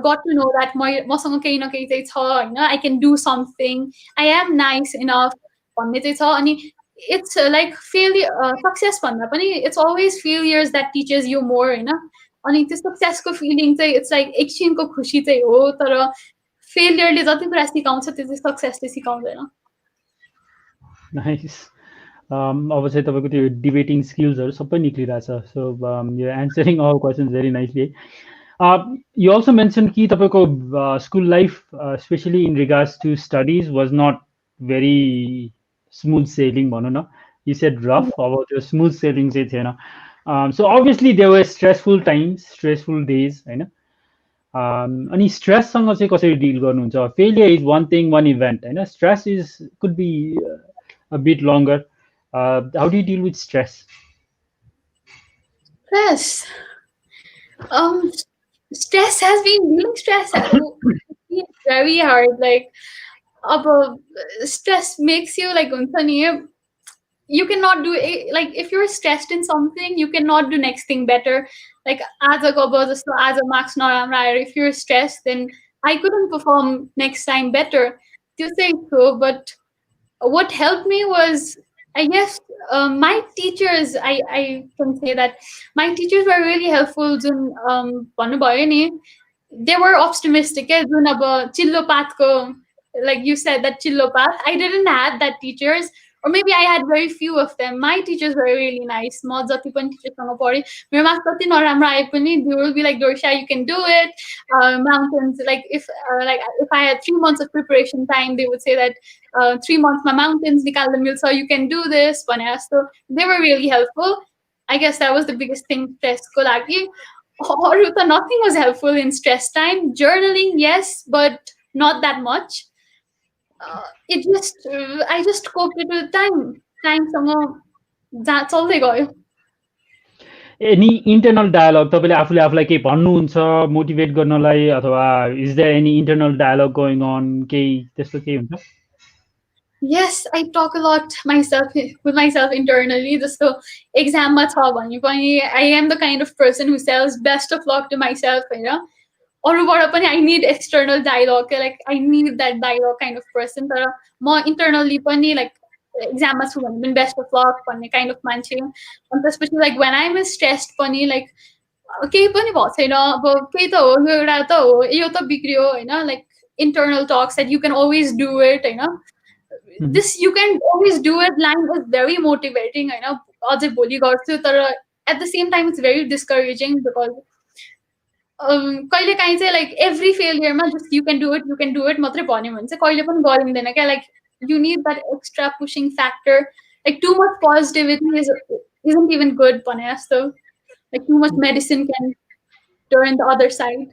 got to know that मसँग केही न केही चाहिँ छ होइन I can do something I am nice enough भन्ने चाहिँ छ अनि it's like failure success भन्दा पनि it's always failures that teaches you more होइन अनि त्यो सक्सेसको फिलिङ चाहिँ it's like एकछिनको खुसी चाहिँ हो तर फेलियरले जति कुरा सिकाउँछ त्यो चाहिँ सक्सेसले सिकाउँदैन नाइस अब चाहिँ तपाईको त्यो डिबेटिङ स्किल्सहरु सबै निक्लिरहेछ so you answering all questions very nicely you also mention कि तपाईको school life specially in regards to studies was not very smooth sailing भनौँ न you said rough अब त्यो smooth sailing चाहिँ थिएन so obviously there were stressful times stressful days हैन अनि स्ट्रेस सँग चाहिँ कसरी डिल गर्नुहुन्छ failure is one thing one event हैन stress is could be a bit longer how do you deal with stress stress has been dealing stress very hard like stress makes you like you cannot do it, like if you're stressed in something you cannot do next thing better like as a marks not if you're stressed then I couldn't perform next time better you say so but what helped me was I guess my teachers I can say that my teachers were really helpful they were optimistic chillo pathko like you said that chillo path I didn't have that teachers or maybe I had very few of them my teachers were really nice म जति पनि टिचरसँग पढे मेरो marks कति नराम्रो आए पनि they will be like Dorisha you can do it mountains like if I had 3 months of preparation time they would say that 3 months my mountains निकाल्न मिल्छ you can do this भने जस्तो they were really helpful I guess that was the biggest thing stress को लागि अरु त nothing was helpful in stress time journaling yes but not that much it just I just coped it with time चल्दै गयो any internal dialogue तपाईले आफूले आफूलाई के भन्नुहुन्छ मोटिभेट गर्नलाई अथवा is there any internal dialogue going on केही त्यस्तो केही हुन्छ Yes, I talk a lot myself with myself internally. Just the exam ma cha bhane pani, I am the kind of person who says best of luck to myself, you know. अरूबाट पनि I need external dialogue के like I need that dialogue kind of person. तर म internally पनि like examमा छु भने पनि best of luck भन्ने kind of मान्छे. अनि त्यसपछि like when I'm stressed पनि like केही पनि भएको छैन अब केही त हो यो एउटा त हो यो त बिग्रियो होइन like internal talks that you can always do it होइन. Mhm. This you can always do it line is very motivating होइन अझै भोलि गर्छु तर at the same time it's very discouraging because कहिलेकाहीँ चाहिँ like every failure just you can do it मात्रै भन्यो भने चाहिँ कहिले पनि गरिँदैन क्या like you need that extra pushing factor like too much positivity isn't even good भने जस्तो like too much medicine can turn the other side.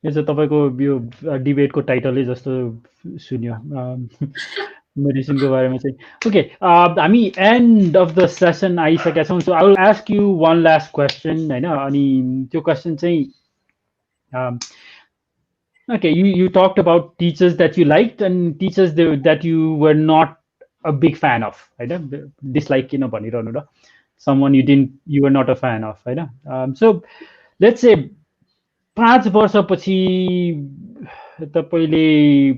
यो चाहिँ तपाईँको यो डिबेटको टाइटलै जस्तो सुन्यो मेडिसिनको बारेमा चाहिँ ओके हामी एन्ड अफ द सेसन आइसकेका छौँ so I will ask you one last question होइन अनि त्यो क्वेसन चाहिँ okay you talked about teachers that you liked and teachers that you were not a big fan of होइन dislike किन भनिरहनु र someone you were not a fan of होइन so let's say 5 वर्षपछि तपाईँले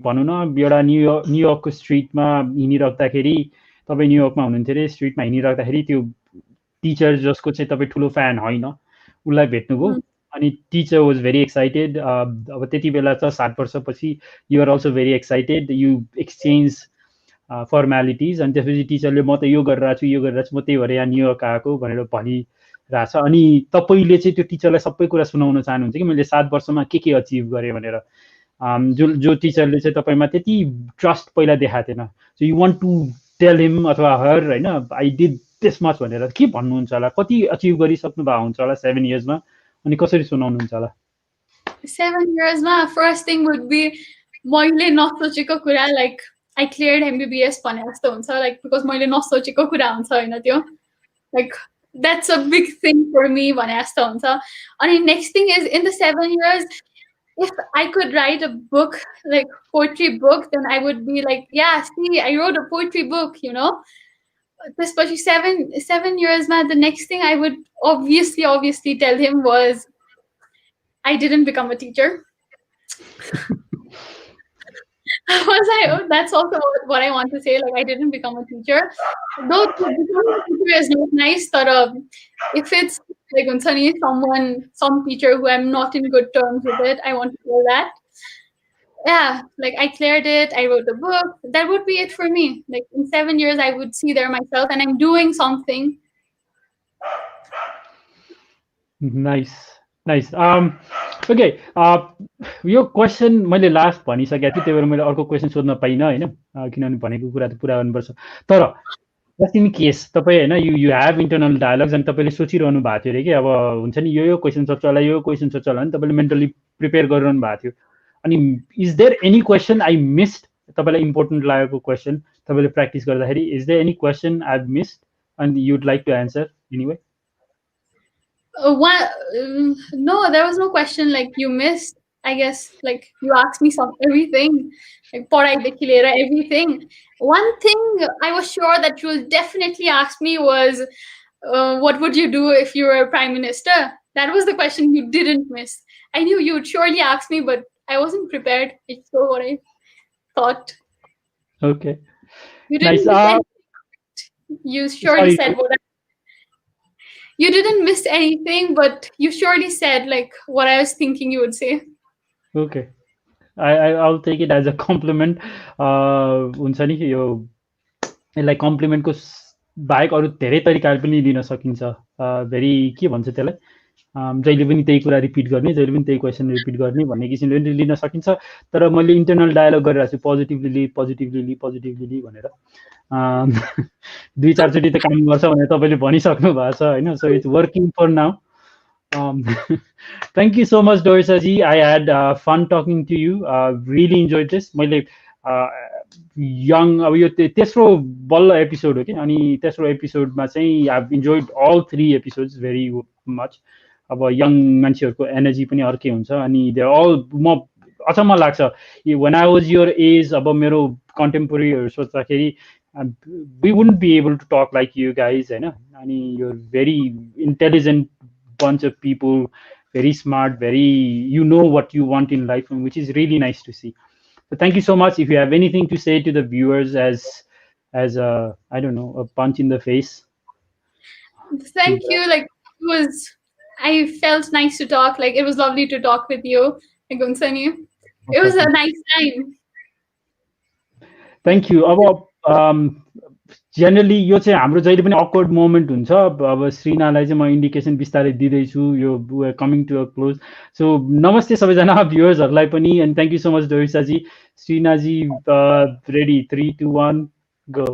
भनौँ न एउटा न्युयोर्कको स्ट्रिटमा हिँडिराख्दाखेरि तपाईँ न्युयोर्कमा हुनुहुन्थ्यो अरे स्ट्रिटमा हिँडिराख्दाखेरि त्यो टिचर जसको चाहिँ तपाईँ ठुलो फ्यान होइन उसलाई भेट्नुभयो अनि टिचर वाज भेरी एक्साइटेड अब त्यति बेला त 7 वर्षपछि you're also very excited you exchange formalities अनि त्यसपछि टिचरले म त यो गरिरहेको छु म त्यही भएर यहाँ न्युयोर्क आएको भनेर भनिरहेछ अनि तपाईँले चाहिँ त्यो टिचरलाई सबै कुरा सुनाउन चाहनुहुन्छ कि मैले 7 वर्षमा के अचिभ गरेँ भनेर जो टिचरले चाहिँ तपाईँमा त्यति ट्रस्ट पहिला देखाएको थिएन so you want to tell him अथवा हर होइन आई डिड दिस मच भनेर के भन्नुहुन्छ होला कति अचिभ गरिसक्नु भएको हुन्छ होला 7 इयर्समा अनि कसरी सुनाउनुहुन्छ होला 7 yearsमा फर्स्ट थिङ वुड बी मैले नसोचेको कुरा लाइक आई क्लियर्ड एमबिबिएस भने जस्तो हुन्छ लाइक बिकज मैले नसोचेको कुरा हुन्छ होइन त्यो like that's a big thing for me भने जस्तो हुन्छ अनि next thing is in the 7 years if I could write a book like poetry book then I would be like yeah see I wrote a poetry book you know त्यसपछि 7 yearsमा the next thing I would obviously tell him was I didn't become a teacher. Was I? Oh, that's also what I want to say. Like I didn't become a teacher. Though becoming a teacher is not nice, but if it's like some teacher who I'm not in good terms with it, I want to tell that. Yeah, like I cleared it. I wrote a book. That would be it for me. Like in 7 years, I would see there myself, and I'm doing something. Nice. Okay यो question मैले last भनिसकेको थिएँ त्यही भएर मैले अर्को question सोध्न पाइनँ होइन किनभने भनेको कुरा त पुरा गर्नुपर्छ तर जस्ट इन केस तपाईँ होइन यु हेभ इन्टरनल डायलग्स अनि तपाईँले सोचिरहनु भएको थियो अरे कि अब हुन्छ नि यो क्वेसन सोध्छ होला यो क्वेसन सोध्छ होला नि तपाईँले मेन्टली प्रिपेयर गरिरहनु भएको थियो अनि is there any question I missed तपाईँलाई इम्पोर्टेन्ट लागेको क्वेसन तपाईँले प्र्याक्टिस गर्दाखेरि is there any question I have missed and you'd like to answer anyway No, there was no question like you missed. I guess like you asked me everything, like everything. One thing I was sure that you will definitely ask me was, what would you do if you were a prime minister? That was the question you didn't miss. I knew you would surely ask me, but I wasn't prepared. It's so what I thought. Okay. You didn't nice. You surely said what you didn't miss anything, but you surely said like what I was thinking you would say. Okay. I'll take it as a compliment. हुन्छ नि यो यसलाई कम्प्लिमेन्टको बाहेक अरू धेरै तरिकाले पनि लिन सकिन्छ भेरी के भन्छ त्यसलाई जहिले पनि त्यही कुरा रिपिट गर्ने जहिले पनि त्यही क्वेसन रिपिट गर्ने भन्ने किसिमले पनि लिन सकिन्छ तर मैले इन्टरनल डायलग गरिरहेको छु पोजिटिभली भनेर 2-4 चोटि त काम गर्छ भनेर तपाईँले भनिसक्नु भएको छ होइन so it's working for now thank you so much Dorisha ji I had fun talking to you really enjoyed this मैले यङ अब यो तेस्रो बल्ल एपिसोड हो कि अनि तेस्रो एपिसोडमा चाहिँ I have enjoyed all 3 episodes very much अब यङ मान्छेहरूको एनर्जी पनि अर्कै हुन्छ अनि दे अल म अचम्म लाग्छ when I was your age अब मेरो कन्टेम्पोरेरीहरू सोच्दाखेरि we wouldn't be able to talk like you guys, होइन. अनि you're very intelligent bunch of people, very smart, very, you know what you want in life, which is really nice to see. So thank you so much. If you have anything to say to the viewers as a, I don't know, a punch in the face. Thank you. Like, it was, I felt nice to talk. Like, it was lovely to talk with you, Gunsani. It was a nice time. Thank you. अब generally यो चाहिँ हाम्रो जहिले पनि awkward moment हुन्छ. अब श्रीनालाई चाहिँ म इन्डिकेसन बिस्तारै दिँदैछु, यो coming to a close. So नमस्ते सबैजना भ्युवर्सहरूलाई पनि, and thank you so much डोरिसाजी. श्रीनाजी रेडी, 3 2 1 गो.